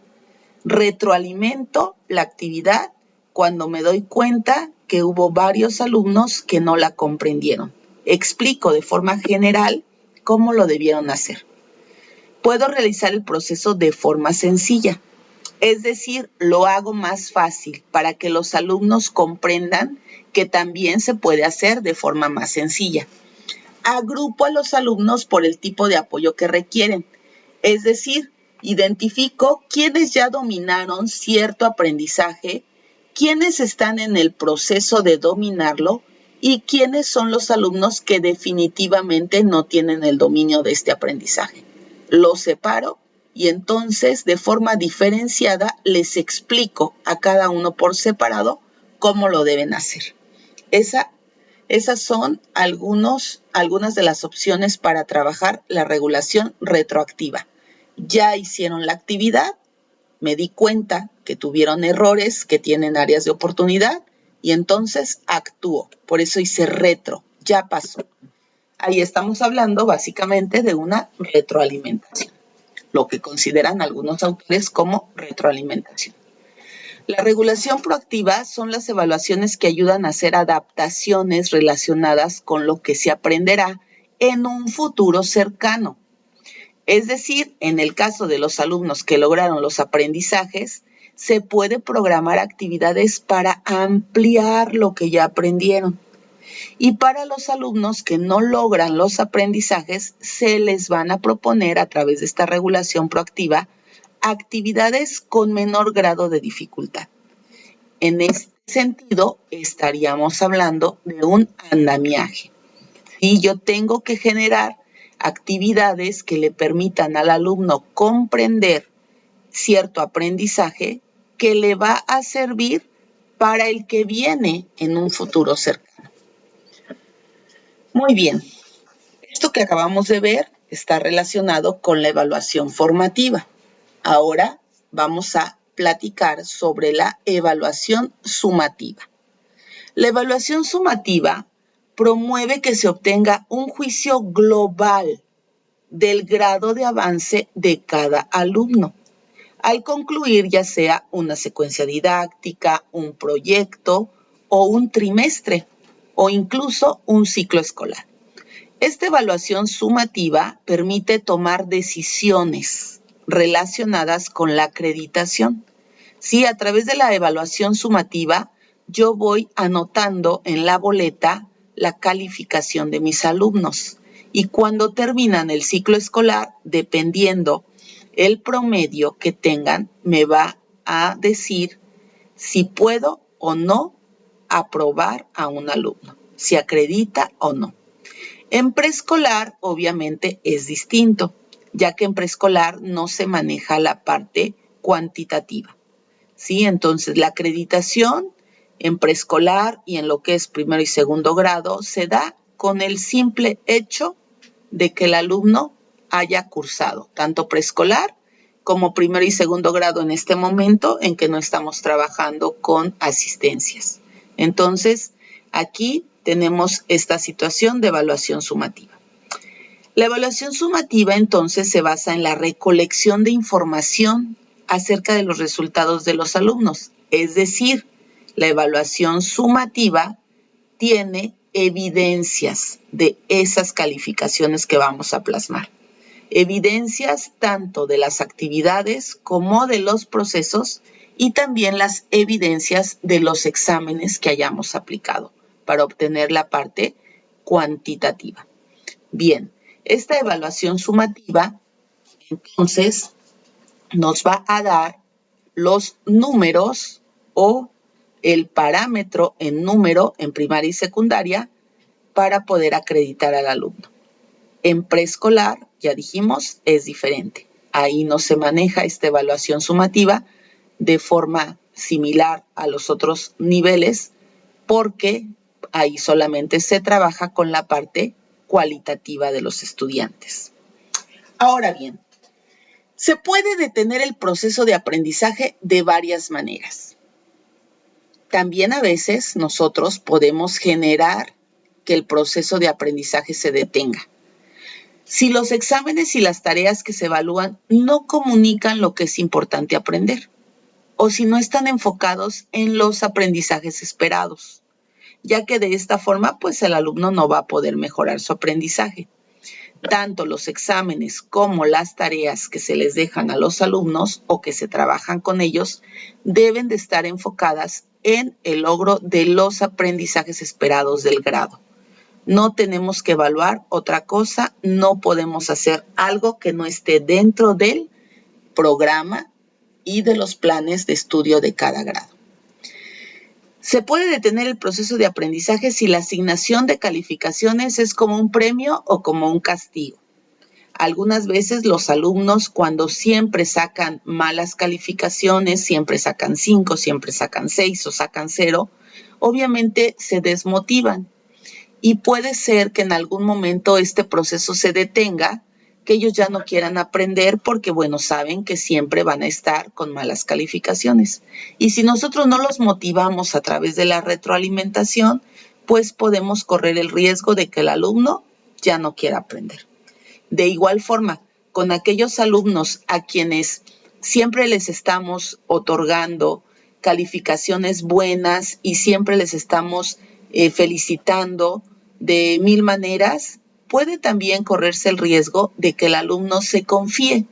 A: Retroalimento la actividad cuando me doy cuenta que hubo varios alumnos que no la comprendieron. Explico de forma general cómo lo debieron hacer. Puedo realizar el proceso de forma sencilla, es decir, lo hago más fácil para que los alumnos comprendan que también se puede hacer de forma más sencilla. Agrupo a los alumnos por el tipo de apoyo que requieren, es decir, identifico quienes ya dominaron cierto aprendizaje quiénes están en el proceso de dominarlo y quiénes son los alumnos que definitivamente no tienen el dominio de este aprendizaje. Los separo y entonces de forma diferenciada les explico a cada uno por separado cómo lo deben hacer. Esas son algunas de las opciones para trabajar la regulación retroactiva. Ya hicieron la actividad, me di cuenta que tuvieron errores, que tienen áreas de oportunidad y entonces actúo. Por eso hice retro, ya pasó. Ahí estamos hablando básicamente de una retroalimentación, lo que consideran algunos autores como retroalimentación. La regulación proactiva son las evaluaciones que ayudan a hacer adaptaciones relacionadas con lo que se aprenderá en un futuro cercano. Es decir, en el caso de los alumnos que lograron los aprendizajes, se puede programar actividades para ampliar lo que ya aprendieron. Y para los alumnos que no logran los aprendizajes, se les van a proponer a través de esta regulación proactiva actividades con menor grado de dificultad. En este sentido, estaríamos hablando de un andamiaje. Y yo tengo que generar actividades que le permitan al alumno comprender cierto aprendizaje que le va a servir para el que viene en un futuro cercano. Muy bien, esto que acabamos de ver está relacionado con la evaluación formativa. Ahora vamos a platicar sobre la evaluación sumativa. La evaluación sumativa promueve que se obtenga un juicio global del grado de avance de cada alumno, al concluir ya sea una secuencia didáctica, un proyecto o un trimestre o incluso un ciclo escolar. Esta evaluación sumativa permite tomar decisiones relacionadas con la acreditación. Sí, a través de la evaluación sumativa, yo voy anotando en la boleta la calificación de mis alumnos. Y cuando terminan el ciclo escolar, dependiendo el promedio que tengan, me va a decir si puedo o no aprobar a un alumno, si acredita o no. En preescolar, obviamente, es distinto, ya que en preescolar no se maneja la parte cuantitativa. ¿Sí? Entonces, la acreditación en preescolar y en lo que es primero y segundo grado se da con el simple hecho de que el alumno haya cursado tanto preescolar como primero y segundo grado en este momento en que no estamos trabajando con asistencias. Entonces, aquí tenemos esta situación de evaluación sumativa. La evaluación sumativa entonces se basa en la recolección de información acerca de los resultados de los alumnos. Es decir, la evaluación sumativa tiene evidencias de esas calificaciones que vamos a plasmar. Evidencias tanto de las actividades como de los procesos y también las evidencias de los exámenes que hayamos aplicado para obtener la parte cuantitativa. Bien, esta evaluación sumativa entonces nos va a dar los números o el parámetro en número en primaria y secundaria para poder acreditar al alumno. En preescolar, ya dijimos, es diferente. Ahí no se maneja esta evaluación sumativa de forma similar a los otros niveles porque ahí solamente se trabaja con la parte cualitativa de los estudiantes. Ahora bien, se puede detener el proceso de aprendizaje de varias maneras. También a veces nosotros podemos generar que el proceso de aprendizaje se detenga. Si los exámenes y las tareas que se evalúan no comunican lo que es importante aprender, o si no están enfocados en los aprendizajes esperados, ya que de esta forma, pues el alumno no va a poder mejorar su aprendizaje. Tanto los exámenes como las tareas que se les dejan a los alumnos o que se trabajan con ellos deben de estar enfocadas en el logro de los aprendizajes esperados del grado. No tenemos que evaluar otra cosa, no podemos hacer algo que no esté dentro del programa y de los planes de estudio de cada grado. Se puede detener el proceso de aprendizaje si la asignación de calificaciones es como un premio o como un castigo. Algunas veces los alumnos, cuando siempre sacan malas calificaciones, siempre sacan 5, siempre sacan 6 o sacan 0, obviamente se desmotivan. Y puede ser que en algún momento este proceso se detenga, que ellos ya no quieran aprender porque, bueno, saben que siempre van a estar con malas calificaciones. Y si nosotros no los motivamos a través de la retroalimentación, pues podemos correr el riesgo de que el alumno ya no quiera aprender. De igual forma, con aquellos alumnos a quienes siempre les estamos otorgando calificaciones buenas y siempre les estamos felicitando de 1000 maneras, puede también correrse el riesgo de que el alumno se confíe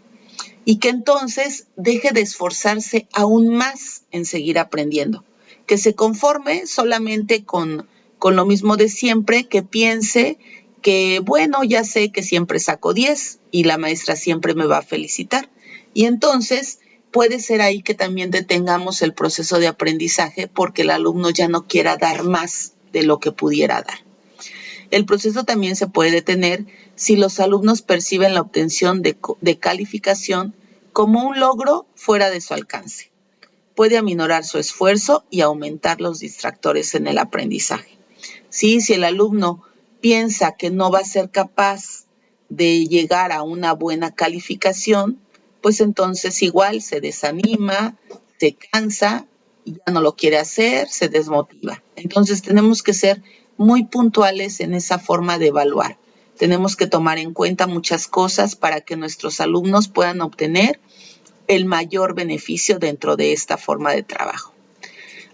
A: y que entonces deje de esforzarse aún más en seguir aprendiendo, que se conforme solamente con lo mismo de siempre, que piense que, bueno, ya sé que siempre saco 10 y la maestra siempre me va a felicitar. Y entonces puede ser ahí que también detengamos el proceso de aprendizaje porque el alumno ya no quiera dar más de lo que pudiera dar. El proceso también se puede detener si los alumnos perciben la obtención de calificación como un logro fuera de su alcance. Puede aminorar su esfuerzo y aumentar los distractores en el aprendizaje. Sí, si el alumno piensa que no va a ser capaz de llegar a una buena calificación, pues entonces igual se desanima, se cansa, y ya no lo quiere hacer, se desmotiva. Entonces tenemos que ser muy puntuales en esa forma de evaluar. Tenemos que tomar en cuenta muchas cosas para que nuestros alumnos puedan obtener el mayor beneficio dentro de esta forma de trabajo.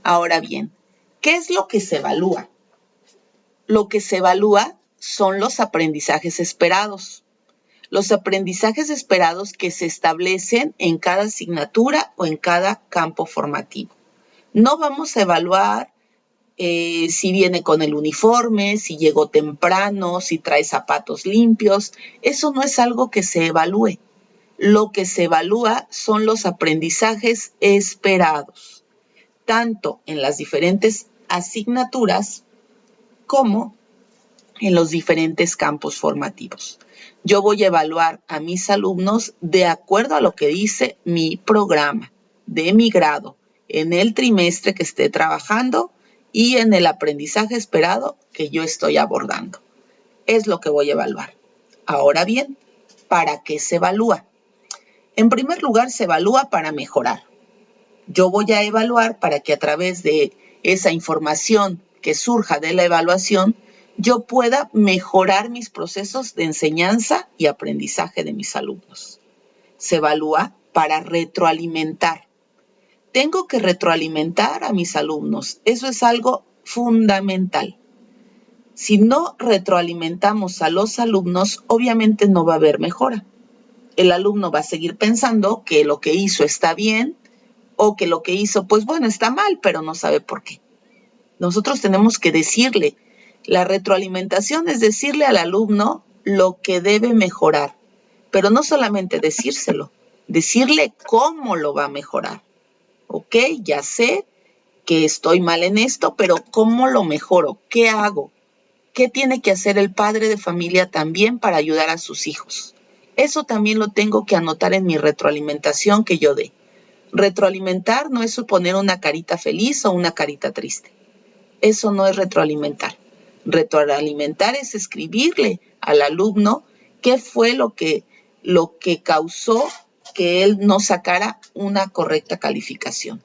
A: Ahora bien, ¿qué es lo que se evalúa? Lo que se evalúa son los aprendizajes esperados. Los aprendizajes esperados que se establecen en cada asignatura o en cada campo formativo. No vamos a evaluar si viene con el uniforme, si llegó temprano, si trae zapatos limpios. Eso no es algo que se evalúe. Lo que se evalúa son los aprendizajes esperados, tanto en las diferentes asignaturas como en los diferentes campos formativos. Yo voy a evaluar a mis alumnos de acuerdo a lo que dice mi programa de mi grado, en el trimestre que esté trabajando y en el aprendizaje esperado que yo estoy abordando. Es lo que voy a evaluar. Ahora bien, ¿para qué se evalúa? En primer lugar, se evalúa para mejorar. Yo voy a evaluar para que a través de esa información que surja de la evaluación, yo pueda mejorar mis procesos de enseñanza y aprendizaje de mis alumnos. Se evalúa para retroalimentar. Tengo que retroalimentar a mis alumnos. Eso es algo fundamental. Si no retroalimentamos a los alumnos, obviamente no va a haber mejora. El alumno va a seguir pensando que lo que hizo está bien o que lo que hizo, pues bueno, está mal, pero no sabe por qué. Nosotros tenemos que decirle, la retroalimentación es decirle al alumno lo que debe mejorar, pero no solamente decírselo, decirle cómo lo va a mejorar. Ok, ya sé que estoy mal en esto, pero ¿cómo lo mejoro? ¿Qué hago? ¿Qué tiene que hacer el padre de familia también para ayudar a sus hijos? Eso también lo tengo que anotar en mi retroalimentación que yo dé. Retroalimentar no es suponer una carita feliz o una carita triste. Eso no es retroalimentar. Retroalimentar es escribirle al alumno qué fue lo que causó que él no sacara una correcta calificación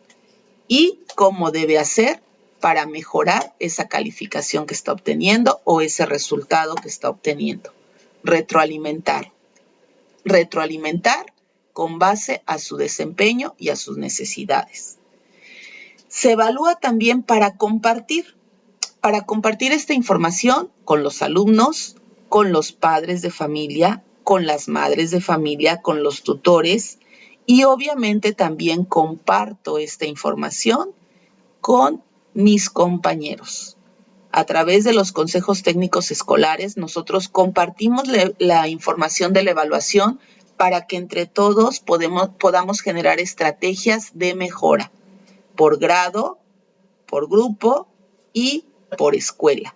A: y cómo debe hacer para mejorar esa calificación que está obteniendo o ese resultado que está obteniendo. Retroalimentar. Retroalimentar con base a su desempeño y a sus necesidades. Se evalúa también para compartir esta información con los alumnos, con los padres de familia, con las madres de familia, con los tutores y obviamente también comparto esta información con mis compañeros. A través de los consejos técnicos escolares, nosotros compartimos la información de la evaluación para que entre todos podamos generar estrategias de mejora por grado, por grupo y por escuela.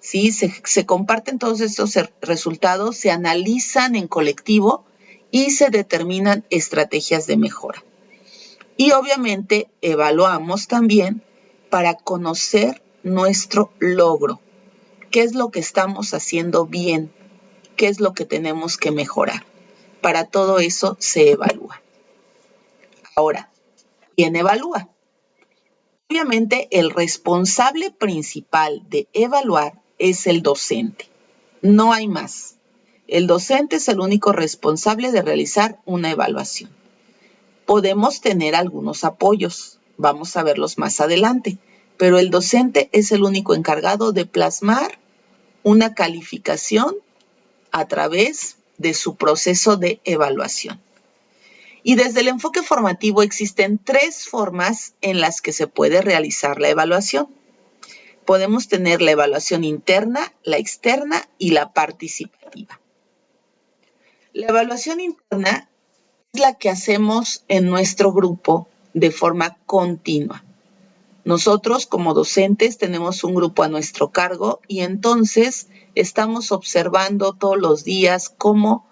A: ¿Sí? Se comparten todos estos resultados, se analizan en colectivo y se determinan estrategias de mejora. Y obviamente evaluamos también para conocer nuestro logro. ¿Qué es lo que estamos haciendo bien? ¿Qué es lo que tenemos que mejorar? Para todo eso se evalúa. Ahora, ¿quién evalúa? Obviamente el responsable principal de evaluar es el docente. No hay más. El docente es el único responsable de realizar una evaluación. Podemos tener algunos apoyos, vamos a verlos más adelante, pero el docente es el único encargado de plasmar una calificación a través de su proceso de evaluación. Y desde el enfoque formativo existen 3 formas en las que se puede realizar la evaluación. Podemos tener la evaluación interna, la externa y la participativa. La evaluación interna es la que hacemos en nuestro grupo de forma continua. Nosotros como docentes tenemos un grupo a nuestro cargo y entonces estamos observando todos los días cómo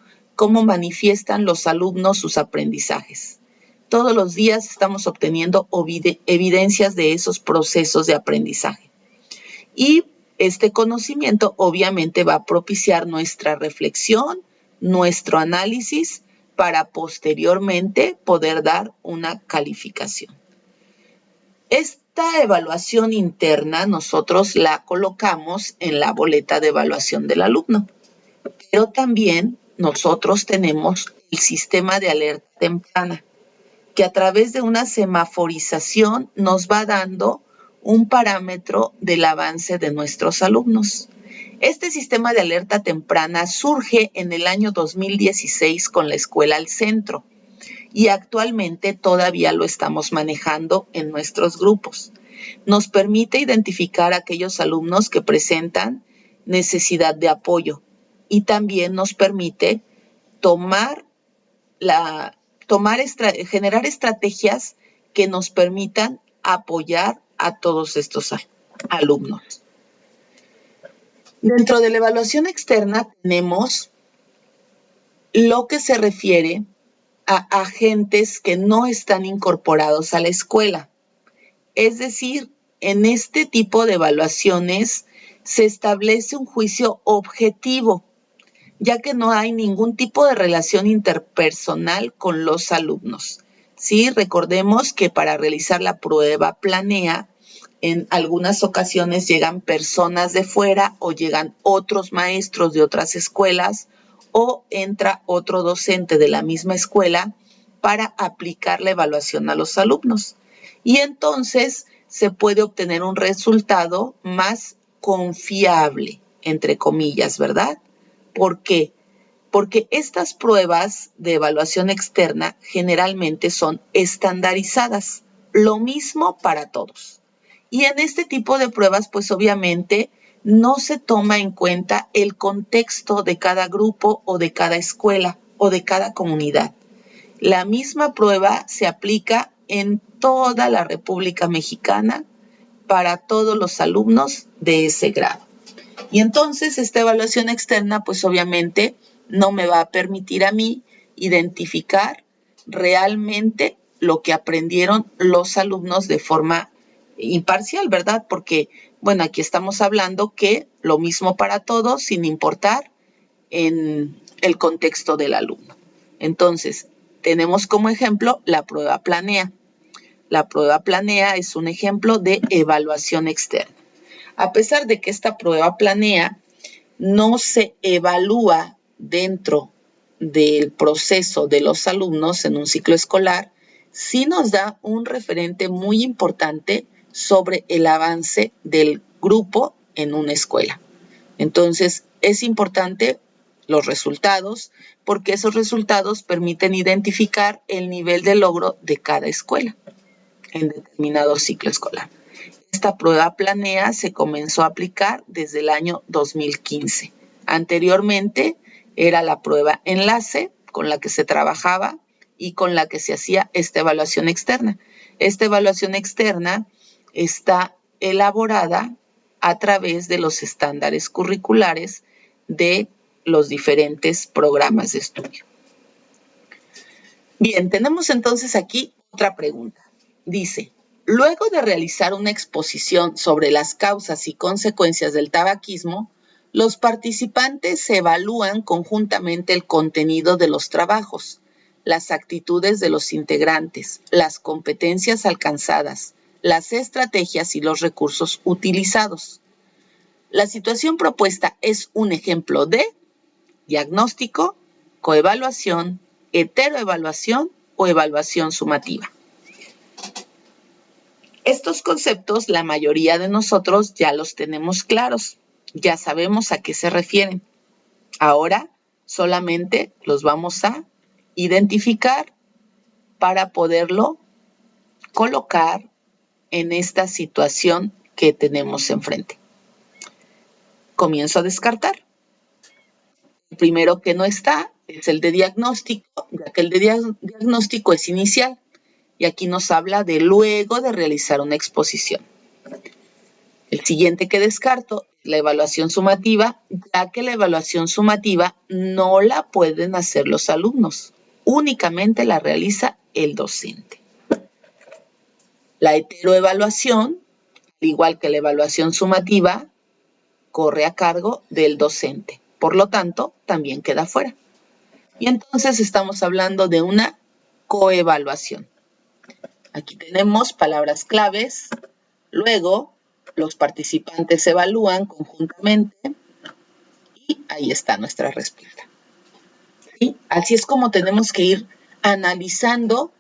A: manifiestan los alumnos sus aprendizajes. Todos los días estamos obteniendo evidencias de esos procesos de aprendizaje. Y este conocimiento obviamente va a propiciar nuestra reflexión, nuestro análisis para posteriormente poder dar una calificación. Esta evaluación interna nosotros la colocamos en la boleta de evaluación del alumno, pero también nosotros tenemos el sistema de alerta temprana, que a través de una semaforización nos va dando un parámetro del avance de nuestros alumnos. Este sistema de alerta temprana surge en el año 2016 con la Escuela al Centro y actualmente todavía lo estamos manejando en nuestros grupos. Nos permite identificar a aquellos alumnos que presentan necesidad de apoyo y también nos permite generar estrategias que nos permitan apoyar a todos estos alumnos. Dentro de la evaluación externa tenemos lo que se refiere a agentes que no están incorporados a la escuela. Es decir, en este tipo de evaluaciones se establece un juicio objetivo, ya que no hay ningún tipo de relación interpersonal con los alumnos. Sí, recordemos que para realizar la prueba planea, en algunas ocasiones llegan personas de fuera o llegan otros maestros de otras escuelas o entra otro docente de la misma escuela para aplicar la evaluación a los alumnos. Y entonces se puede obtener un resultado más confiable, entre comillas, ¿verdad? ¿Por qué? Porque estas pruebas de evaluación externa generalmente son estandarizadas, lo mismo para todos. Y en este tipo de pruebas, pues obviamente no se toma en cuenta el contexto de cada grupo o de cada escuela o de cada comunidad. La misma prueba se aplica en toda la República Mexicana para todos los alumnos de ese grado. Y entonces esta evaluación externa, pues obviamente no me va a permitir a mí identificar realmente lo que aprendieron los alumnos de forma imparcial, ¿verdad? Porque, bueno, aquí estamos hablando que lo mismo para todos, sin importar en el contexto del alumno. Entonces, tenemos como ejemplo la prueba Planea. La prueba Planea es un ejemplo de evaluación externa. A pesar de que esta prueba Planea no se evalúa dentro del proceso de los alumnos en un ciclo escolar, sí nos da un referente muy importante sobre el avance del grupo en una escuela. Entonces, es importante los resultados porque esos resultados permiten identificar el nivel de logro de cada escuela en determinado ciclo escolar. Esta prueba Planea se comenzó a aplicar desde el año 2015. Anteriormente era la prueba Enlace con la que se trabajaba y con la que se hacía esta evaluación externa. Esta evaluación externa está elaborada a través de los estándares curriculares de los diferentes programas de estudio. Bien, tenemos entonces aquí otra pregunta. Dice, luego de realizar una exposición sobre las causas y consecuencias del tabaquismo, los participantes evalúan conjuntamente el contenido de los trabajos, las actitudes de los integrantes, las competencias alcanzadas, las estrategias y los recursos utilizados. La situación propuesta es un ejemplo de diagnóstico, coevaluación, heteroevaluación o evaluación sumativa. Estos conceptos, la mayoría de nosotros ya los tenemos claros, ya sabemos a qué se refieren. Ahora solamente los vamos a identificar para poderlo colocar en esta situación que tenemos enfrente. Comienzo a descartar. El primero que no está es el de diagnóstico, ya que el de diagnóstico es inicial. Y aquí nos habla de luego de realizar una exposición. El siguiente que descarto es la evaluación sumativa, ya que la evaluación sumativa no la pueden hacer los alumnos, únicamente la realiza el docente. La heteroevaluación, al igual que la evaluación sumativa, corre a cargo del docente. Por lo tanto, también queda fuera. Y entonces estamos hablando de una coevaluación. Aquí tenemos palabras claves. Luego, los participantes evalúan conjuntamente y ahí está nuestra respuesta. ¿Sí? Así es como tenemos que ir analizando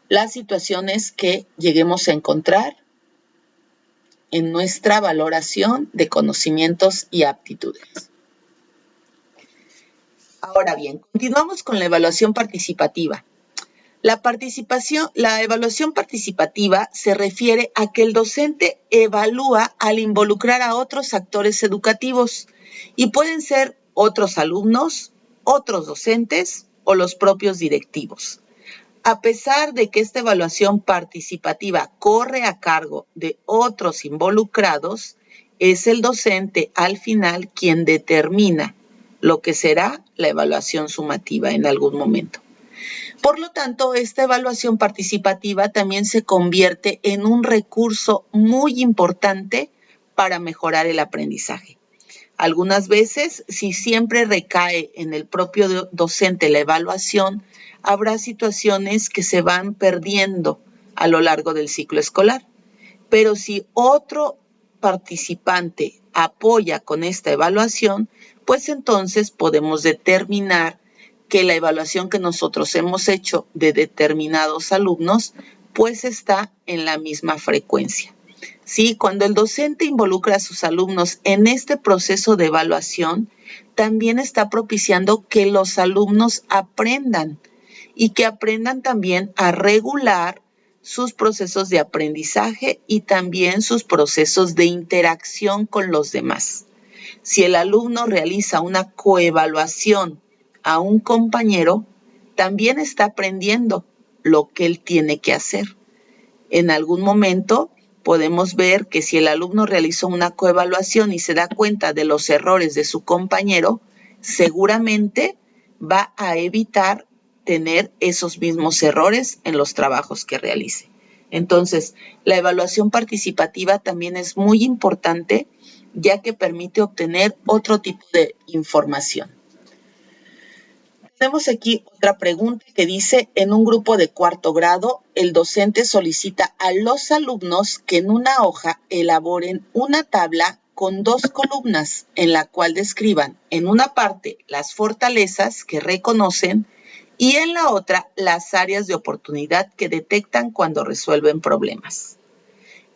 A: las situaciones que lleguemos a encontrar en nuestra valoración de conocimientos y aptitudes. Ahora bien, continuamos con la evaluación participativa. La evaluación participativa se refiere a que el docente evalúa al involucrar a otros actores educativos y pueden ser otros alumnos, otros docentes o los propios directivos. A pesar de que esta evaluación participativa corre a cargo de otros involucrados, es el docente al final quien determina lo que será la evaluación sumativa en algún momento. Por lo tanto, esta evaluación participativa también se convierte en un recurso muy importante para mejorar el aprendizaje. Algunas veces, si siempre recae en el propio docente la evaluación, habrá situaciones que se van perdiendo a lo largo del ciclo escolar. Pero si otro participante apoya con esta evaluación, pues entonces podemos determinar que la evaluación que nosotros hemos hecho de determinados alumnos, pues está en la misma frecuencia. Sí, cuando el docente involucra a sus alumnos en este proceso de evaluación, también está propiciando que los alumnos aprendan y que aprendan también a regular sus procesos de aprendizaje y también sus procesos de interacción con los demás. Si el alumno realiza una coevaluación a un compañero, también está aprendiendo lo que él tiene que hacer. En algún momento podemos ver que si el alumno realizó una coevaluación y se da cuenta de los errores de su compañero, seguramente va a evitar tener esos mismos errores en los trabajos que realice. Entonces, la evaluación participativa también es muy importante, ya que permite obtener otro tipo de información. Tenemos aquí otra pregunta que dice, en un grupo de cuarto grado, el docente solicita a los alumnos que en una hoja elaboren una tabla con 2 columnas en la cual describan en una parte las fortalezas que reconocen y en la otra las áreas de oportunidad que detectan cuando resuelven problemas.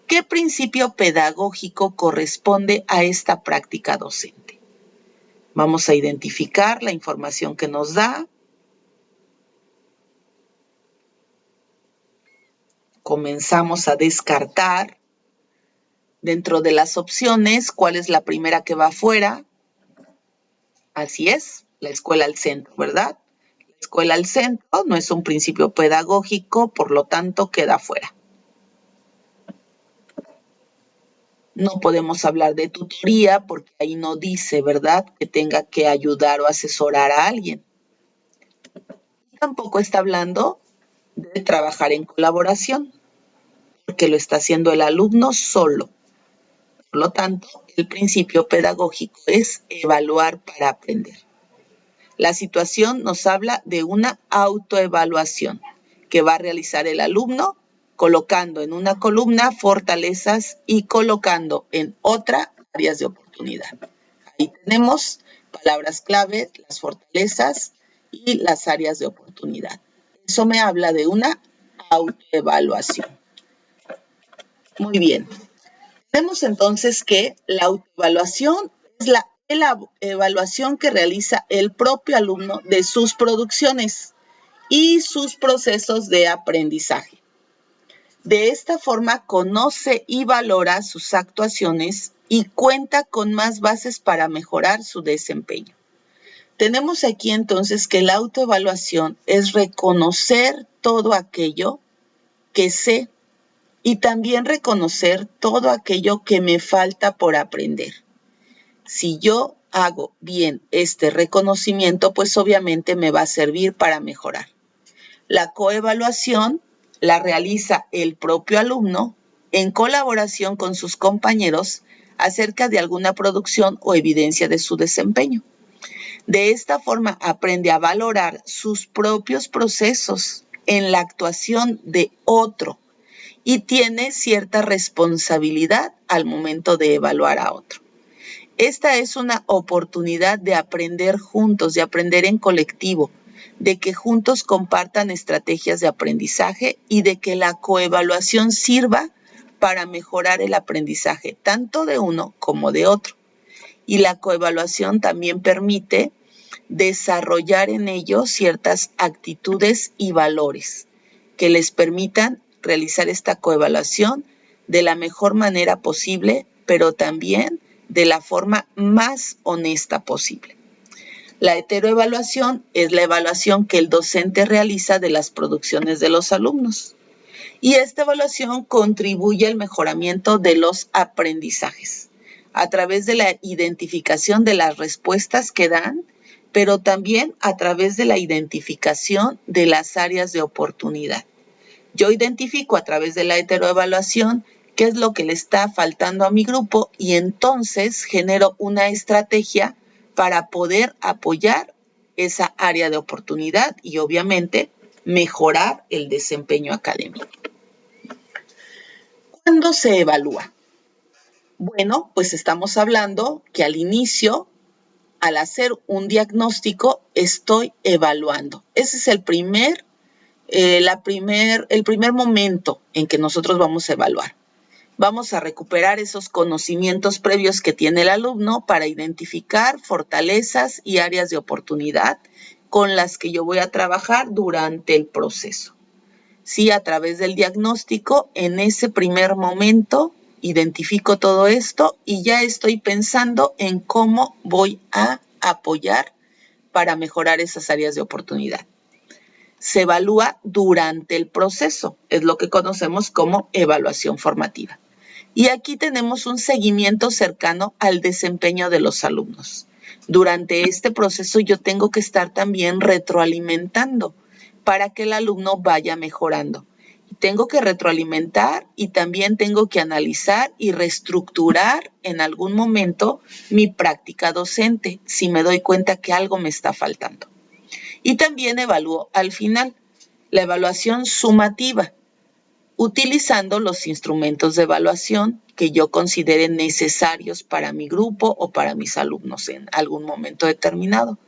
A: ¿Qué principio pedagógico corresponde a esta práctica docente? Vamos a identificar la información que nos da. Comenzamos a descartar dentro de las opciones cuál es la primera que va afuera. Así es, la escuela al centro, ¿verdad? La escuela al centro no es un principio pedagógico, por lo tanto queda fuera. No podemos hablar de tutoría porque ahí no dice, ¿verdad?, que tenga que ayudar o asesorar a alguien. Tampoco está hablando de trabajar en colaboración, porque lo está haciendo el alumno solo. Por lo tanto, el principio pedagógico es evaluar para aprender. La situación nos habla de una autoevaluación que va a realizar el alumno colocando en una columna fortalezas y colocando en otra áreas de oportunidad. Ahí tenemos palabras clave, las fortalezas y las áreas de oportunidad. Eso me habla de una autoevaluación. Muy bien. Vemos entonces que la autoevaluación es la evaluación que realiza el propio alumno de sus producciones y sus procesos de aprendizaje. De esta forma conoce y valora sus actuaciones y cuenta con más bases para mejorar su desempeño. Tenemos aquí entonces que la autoevaluación es reconocer todo aquello que sé y también reconocer todo aquello que me falta por aprender. Si yo hago bien este reconocimiento, pues obviamente me va a servir para mejorar. La coevaluación la realiza el propio alumno en colaboración con sus compañeros acerca de alguna producción o evidencia de su desempeño. De esta forma aprende a valorar sus propios procesos en la actuación de otro y tiene cierta responsabilidad al momento de evaluar a otro. Esta es una oportunidad de aprender juntos, de aprender en colectivo, de que juntos compartan estrategias de aprendizaje y de que la coevaluación sirva para mejorar el aprendizaje tanto de uno como de otro. Y la coevaluación también permite desarrollar en ellos ciertas actitudes y valores que les permitan realizar esta coevaluación de la mejor manera posible, pero también de la forma más honesta posible. La heteroevaluación es la evaluación que el docente realiza de las producciones de los alumnos. Y esta evaluación contribuye al mejoramiento de los aprendizajes a través de la identificación de las respuestas que dan, pero también a través de la identificación de las áreas de oportunidad. Yo identifico a través de la heteroevaluación qué es lo que le está faltando a mi grupo y entonces genero una estrategia para poder apoyar esa área de oportunidad y obviamente mejorar el desempeño académico. ¿Cuándo se evalúa? Bueno, pues estamos hablando que al inicio, al hacer un diagnóstico, estoy evaluando. Ese es el primer momento en que nosotros vamos a evaluar. Vamos a recuperar esos conocimientos previos que tiene el alumno para identificar fortalezas y áreas de oportunidad con las que yo voy a trabajar durante el proceso. Sí, a través del diagnóstico, en ese primer momento, identifico todo esto y ya estoy pensando en cómo voy a apoyar para mejorar esas áreas de oportunidad. Se evalúa durante el proceso, es lo que conocemos como evaluación formativa. Y aquí tenemos un seguimiento cercano al desempeño de los alumnos. Durante este proceso yo tengo que estar también retroalimentando para que el alumno vaya mejorando. Tengo que retroalimentar y también tengo que analizar y reestructurar en algún momento mi práctica docente si me doy cuenta que algo me está faltando. Y también evalúo al final la evaluación sumativa, utilizando los instrumentos de evaluación que yo considere necesarios para mi grupo o para mis alumnos en algún momento determinado.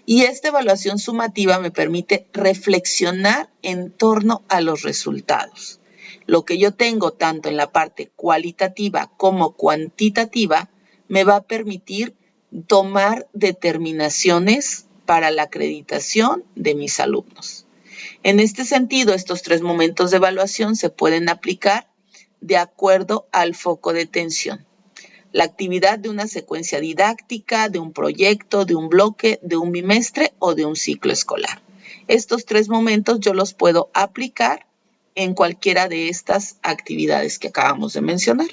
A: Y esta evaluación sumativa me permite reflexionar en torno a los resultados. Lo que yo tengo tanto en la parte cualitativa como cuantitativa me va a permitir tomar determinaciones para la acreditación de mis alumnos. En este sentido, estos 3 momentos de evaluación se pueden aplicar de acuerdo al foco de atención. La actividad de una secuencia didáctica, de un proyecto, de un bloque, de un bimestre o de un ciclo escolar. Estos 3 momentos yo los puedo aplicar en cualquiera de estas actividades que acabamos de mencionar.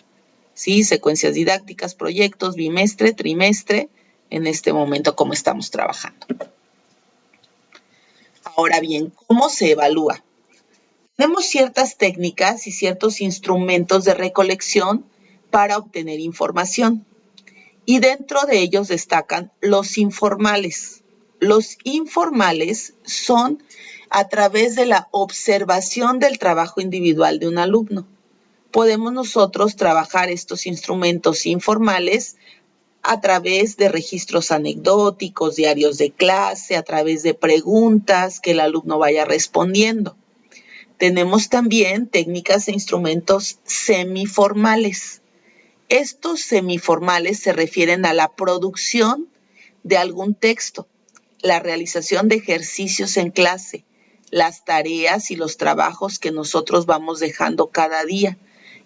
A: ¿sí? Secuencias didácticas, proyectos, bimestre, trimestre, en este momento como estamos trabajando. Ahora bien, ¿cómo se evalúa? Tenemos ciertas técnicas y ciertos instrumentos de recolección para obtener información. Y dentro de ellos destacan los informales. Los informales son a través de la observación del trabajo individual de un alumno. Podemos nosotros trabajar estos instrumentos informales a través de registros anecdóticos, diarios de clase, a través de preguntas que el alumno vaya respondiendo. Tenemos también técnicas e instrumentos semiformales. Estos semiformales se refieren a la producción de algún texto, la realización de ejercicios en clase, las tareas y los trabajos que nosotros vamos dejando cada día.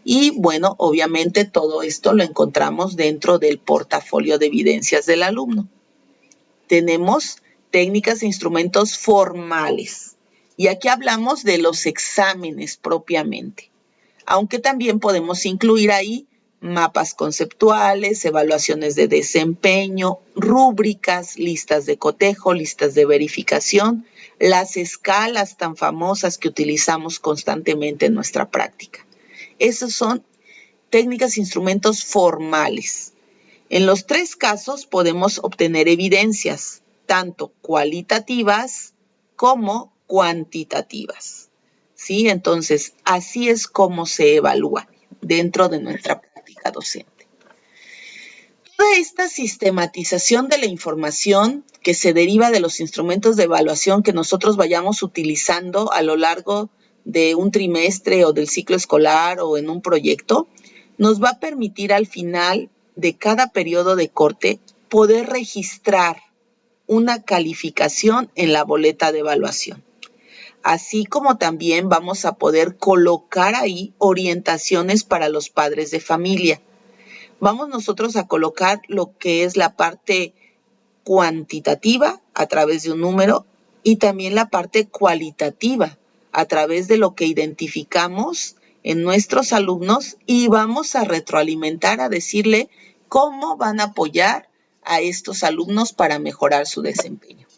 A: Y bueno, obviamente todo esto lo encontramos dentro del portafolio de evidencias del alumno. Tenemos técnicas e instrumentos formales. Y aquí hablamos de los exámenes propiamente, aunque también podemos incluir ahí mapas conceptuales, evaluaciones de desempeño, rúbricas, listas de cotejo, listas de verificación, las escalas tan famosas que utilizamos constantemente en nuestra práctica. Esos son técnicas e instrumentos formales. En los tres casos podemos obtener evidencias, tanto cualitativas como cuantitativas. ¿Sí? Entonces, así es como se evalúa dentro de nuestra práctica docente. Toda esta sistematización de la información que se deriva de los instrumentos de evaluación que nosotros vayamos utilizando a lo largo de un trimestre o del ciclo escolar o en un proyecto, nos va a permitir al final de cada periodo de corte poder registrar una calificación en la boleta de evaluación. Así como también vamos a poder colocar ahí orientaciones para los padres de familia. Vamos nosotros a colocar lo que es la parte cuantitativa a través de un número y también la parte cualitativa a través de lo que identificamos en nuestros alumnos y vamos a retroalimentar, a decirle cómo van a apoyar a estos alumnos para mejorar su desempeño.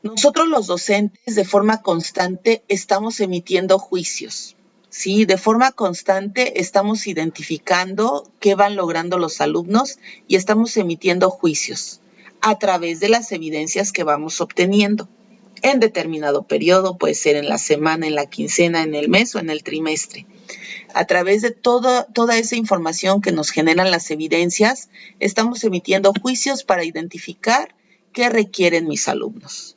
A: Nosotros los docentes de forma constante estamos emitiendo juicios, ¿sí? De forma constante estamos identificando qué van logrando los alumnos y estamos emitiendo juicios a través de las evidencias que vamos obteniendo en determinado periodo, puede ser en la semana, en la quincena, en el mes o en el trimestre. A través de toda esa información que nos generan las evidencias, estamos emitiendo juicios para identificar qué requieren mis alumnos.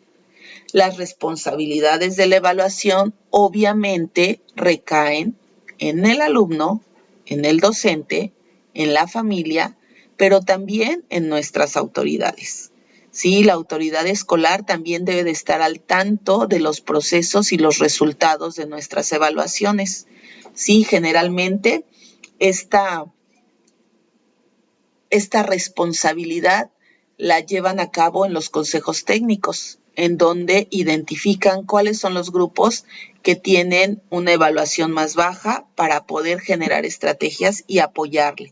A: Las responsabilidades de la evaluación obviamente recaen en el alumno, en el docente, en la familia, pero también en nuestras autoridades. Sí, la autoridad escolar también debe de estar al tanto de los procesos y los resultados de nuestras evaluaciones. Sí, generalmente esta responsabilidad la llevan a cabo en los consejos técnicos, en donde identifican cuáles son los grupos que tienen una evaluación más baja para poder generar estrategias y apoyarle.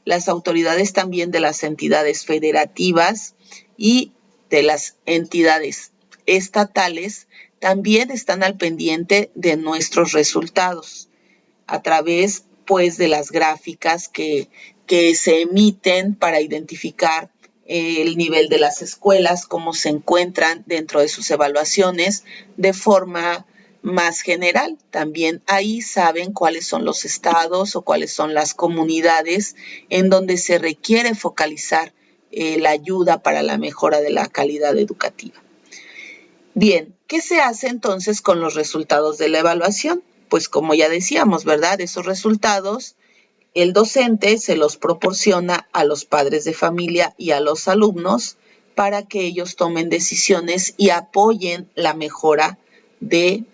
A: Las autoridades también de las entidades federativas y de las entidades estatales también están al pendiente de nuestros resultados a través, pues, de las gráficas que se emiten para identificar el nivel de las escuelas, cómo se encuentran dentro de sus evaluaciones de forma más general. También ahí saben cuáles son los estados o cuáles son las comunidades en donde se requiere focalizar la ayuda para la mejora de la calidad educativa. Bien, ¿qué se hace entonces con los resultados de la evaluación? Pues como ya decíamos, ¿verdad? Esos resultados el docente se los proporciona a los padres de familia y a los alumnos para que ellos tomen decisiones y apoyen la mejora del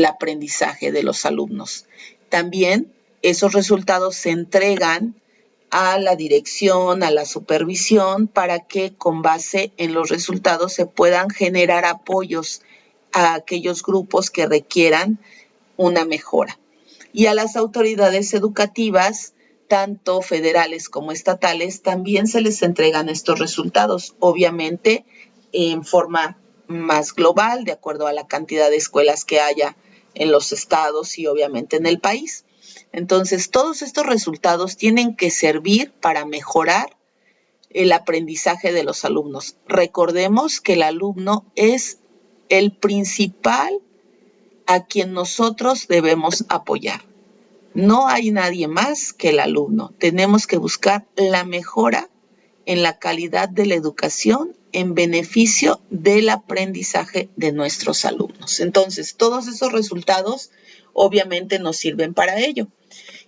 A: aprendizaje de los alumnos. También esos resultados se entregan a la dirección, a la supervisión, para que con base en los resultados se puedan generar apoyos a aquellos grupos que requieran una mejora. Y a las autoridades educativas, tanto federales como estatales, también se les entregan estos resultados, obviamente en forma más global, de acuerdo a la cantidad de escuelas que haya en los estados y obviamente en el país. Entonces, todos estos resultados tienen que servir para mejorar el aprendizaje de los alumnos. Recordemos que el alumno es el principal a quien nosotros debemos apoyar. No hay nadie más que el alumno. Tenemos que buscar la mejora en la calidad de la educación en beneficio del aprendizaje de nuestros alumnos. Entonces, todos esos resultados obviamente nos sirven para ello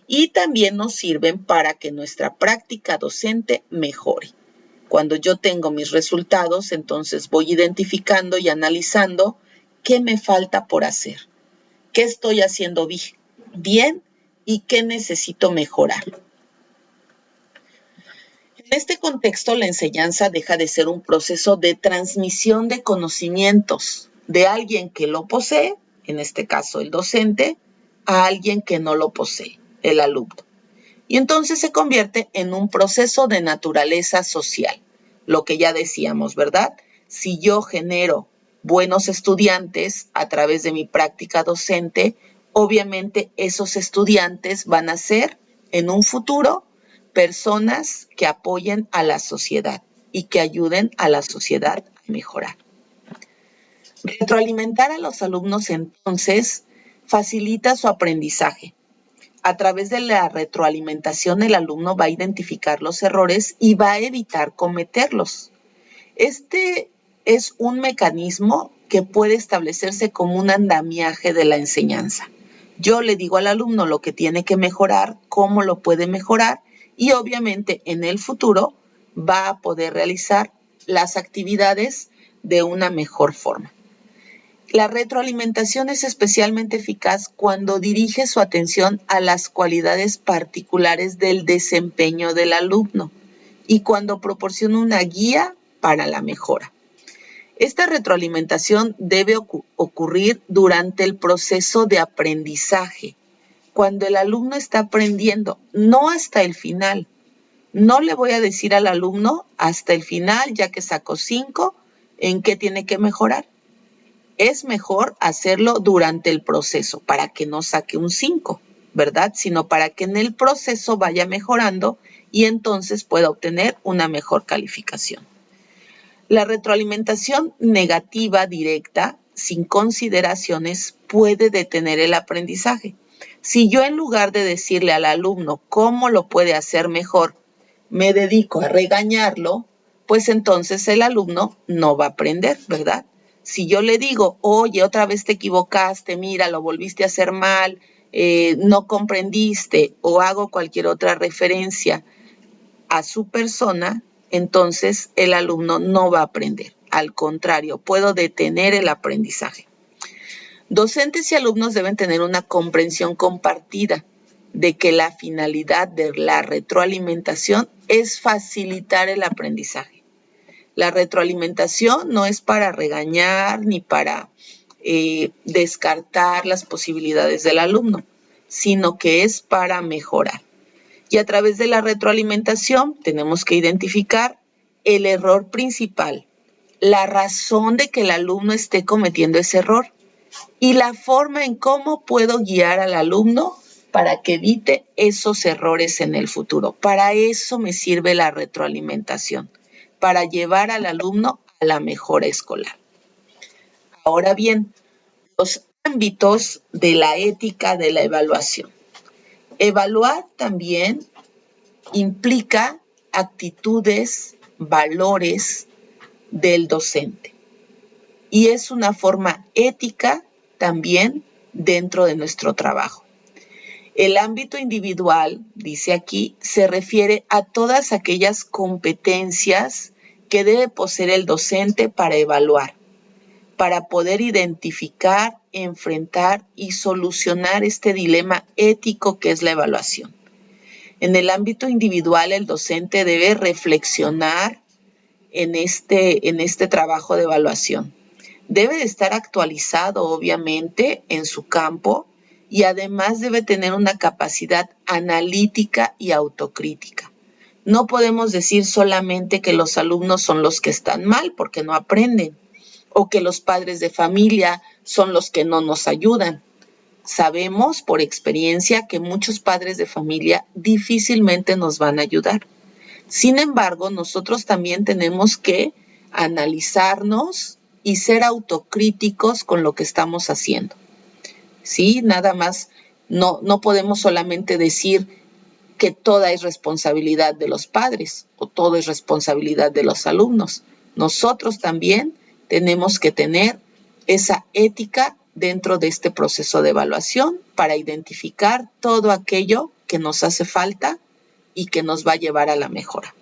A: y también nos sirven para que nuestra práctica docente mejore. Cuando yo tengo mis resultados, entonces voy identificando y analizando qué me falta por hacer, qué estoy haciendo bien y qué necesito mejorar. En este contexto, la enseñanza deja de ser un proceso de transmisión de conocimientos de alguien que lo posee, en este caso el docente, a alguien que no lo posee, el alumno. Y entonces se convierte en un proceso de naturaleza social, lo que ya decíamos, ¿verdad? Si yo genero buenos estudiantes a través de mi práctica docente, obviamente esos estudiantes van a ser en un futuro personas que apoyen a la sociedad y que ayuden a la sociedad a mejorar. Retroalimentar a los alumnos entonces facilita su aprendizaje. A través de la retroalimentación, el alumno va a identificar los errores y va a evitar cometerlos. Este es un mecanismo que puede establecerse como un andamiaje de la enseñanza. Yo le digo al alumno lo que tiene que mejorar, cómo lo puede mejorar y obviamente en el futuro va a poder realizar las actividades de una mejor forma. La retroalimentación es especialmente eficaz cuando dirige su atención a las cualidades particulares del desempeño del alumno y cuando proporciona una guía para la mejora. Esta retroalimentación debe ocurrir durante el proceso de aprendizaje, cuando el alumno está aprendiendo, no hasta el final. No le voy a decir al alumno hasta el final, ya que sacó 5, en qué tiene que mejorar. Es mejor hacerlo durante el proceso para que no saque un 5, ¿verdad? Sino para que en el proceso vaya mejorando y entonces pueda obtener una mejor calificación. La retroalimentación negativa directa, sin consideraciones, puede detener el aprendizaje. Si yo en lugar de decirle al alumno cómo lo puede hacer mejor, me dedico a regañarlo, pues entonces el alumno no va a aprender, ¿verdad? Si yo le digo, oye, otra vez te equivocaste, mira, lo volviste a hacer mal, no comprendiste, o hago cualquier otra referencia a su persona, entonces el alumno no va a aprender. Al contrario, puedo detener el aprendizaje. Docentes y alumnos deben tener una comprensión compartida de que la finalidad de la retroalimentación es facilitar el aprendizaje. La retroalimentación no es para regañar ni para descartar las posibilidades del alumno, sino que es para mejorar. Y a través de la retroalimentación tenemos que identificar el error principal, la razón de que el alumno esté cometiendo ese error y la forma en cómo puedo guiar al alumno para que evite esos errores en el futuro. Para eso me sirve la retroalimentación, para llevar al alumno a la mejora escolar. Ahora bien, los ámbitos de la ética de la evaluación. Evaluar también implica actitudes, valores del docente. Y es una forma ética también dentro de nuestro trabajo. El ámbito individual, dice aquí, se refiere a todas aquellas competencias que debe poseer el docente para evaluar, para poder identificar, enfrentar y solucionar este dilema ético que es la evaluación. En el ámbito individual, el docente debe reflexionar en este trabajo de evaluación. Debe de estar actualizado, obviamente, en su campo y además debe tener una capacidad analítica y autocrítica. No podemos decir solamente que los alumnos son los que están mal porque no aprenden, o que los padres de familia son los que no nos ayudan. Sabemos por experiencia que muchos padres de familia difícilmente nos van a ayudar. Sin embargo, nosotros también tenemos que analizarnos y ser autocríticos con lo que estamos haciendo. ¿Sí? Nada más, no podemos solamente decir que toda es responsabilidad de los padres o todo es responsabilidad de los alumnos. Nosotros también tenemos que tener esa ética dentro de este proceso de evaluación para identificar todo aquello que nos hace falta y que nos va a llevar a la mejora.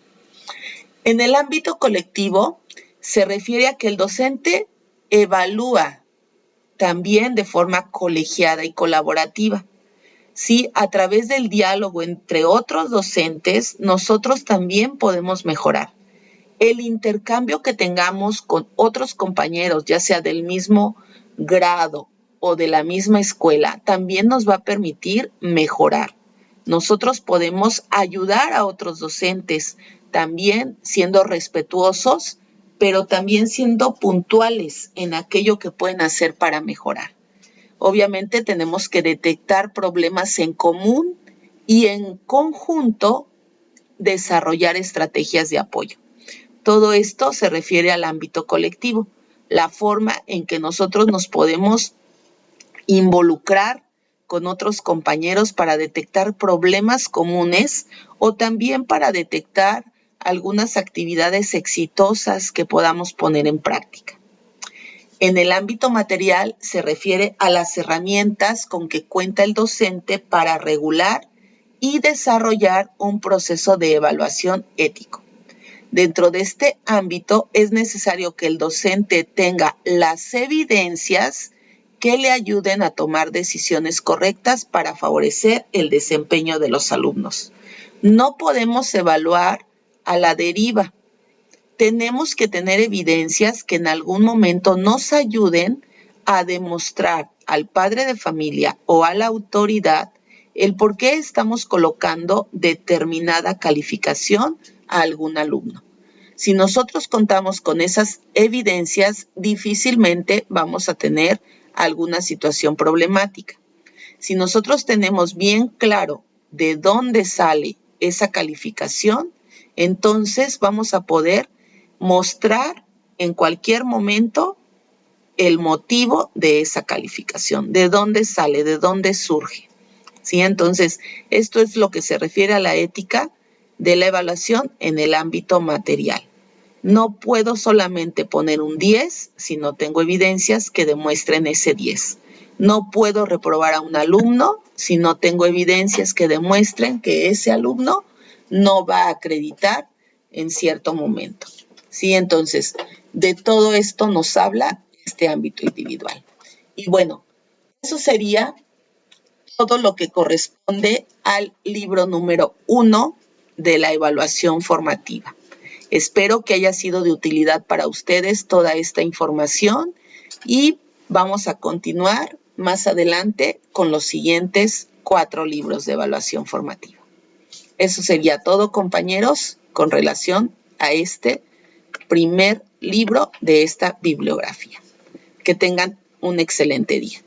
A: En el ámbito colectivo, se refiere a que el docente evalúa también de forma colegiada y colaborativa. Sí, a través del diálogo entre otros docentes, nosotros también podemos mejorar. El intercambio que tengamos con otros compañeros, ya sea del mismo grado o de la misma escuela, también nos va a permitir mejorar. Nosotros podemos ayudar a otros docentes, también siendo respetuosos, pero también siendo puntuales en aquello que pueden hacer para mejorar. Obviamente tenemos que detectar problemas en común y en conjunto desarrollar estrategias de apoyo. Todo esto se refiere al ámbito colectivo, la forma en que nosotros nos podemos involucrar con otros compañeros para detectar problemas comunes o también para detectar algunas actividades exitosas que podamos poner en práctica. En el ámbito material se refiere a las herramientas con que cuenta el docente para regular y desarrollar un proceso de evaluación ético. Dentro de este ámbito es necesario que el docente tenga las evidencias que le ayuden a tomar decisiones correctas para favorecer el desempeño de los alumnos. No podemos evaluar a la deriva. Tenemos que tener evidencias que en algún momento nos ayuden a demostrar al padre de familia o a la autoridad el por qué estamos colocando determinada calificación a algún alumno. Si nosotros contamos con esas evidencias, difícilmente vamos a tener alguna situación problemática. Si nosotros tenemos bien claro de dónde sale esa calificación, entonces vamos a poder mostrar en cualquier momento el motivo de esa calificación, de dónde sale, de dónde surge. ¿Sí? Entonces, esto es lo que se refiere a la ética de la evaluación en el ámbito material. No puedo solamente poner un 10 si no tengo evidencias que demuestren ese 10. No puedo reprobar a un alumno si no tengo evidencias que demuestren que ese alumno no va a acreditar en cierto momento. ¿Sí? Entonces, de todo esto nos habla este ámbito individual. Y bueno, eso sería todo lo que corresponde al libro número 1 de la evaluación formativa. Espero que haya sido de utilidad para ustedes toda esta información y vamos a continuar más adelante con los siguientes 4 libros de evaluación formativa. Eso sería todo, compañeros, con relación a este primer libro de esta bibliografía. Que tengan un excelente día.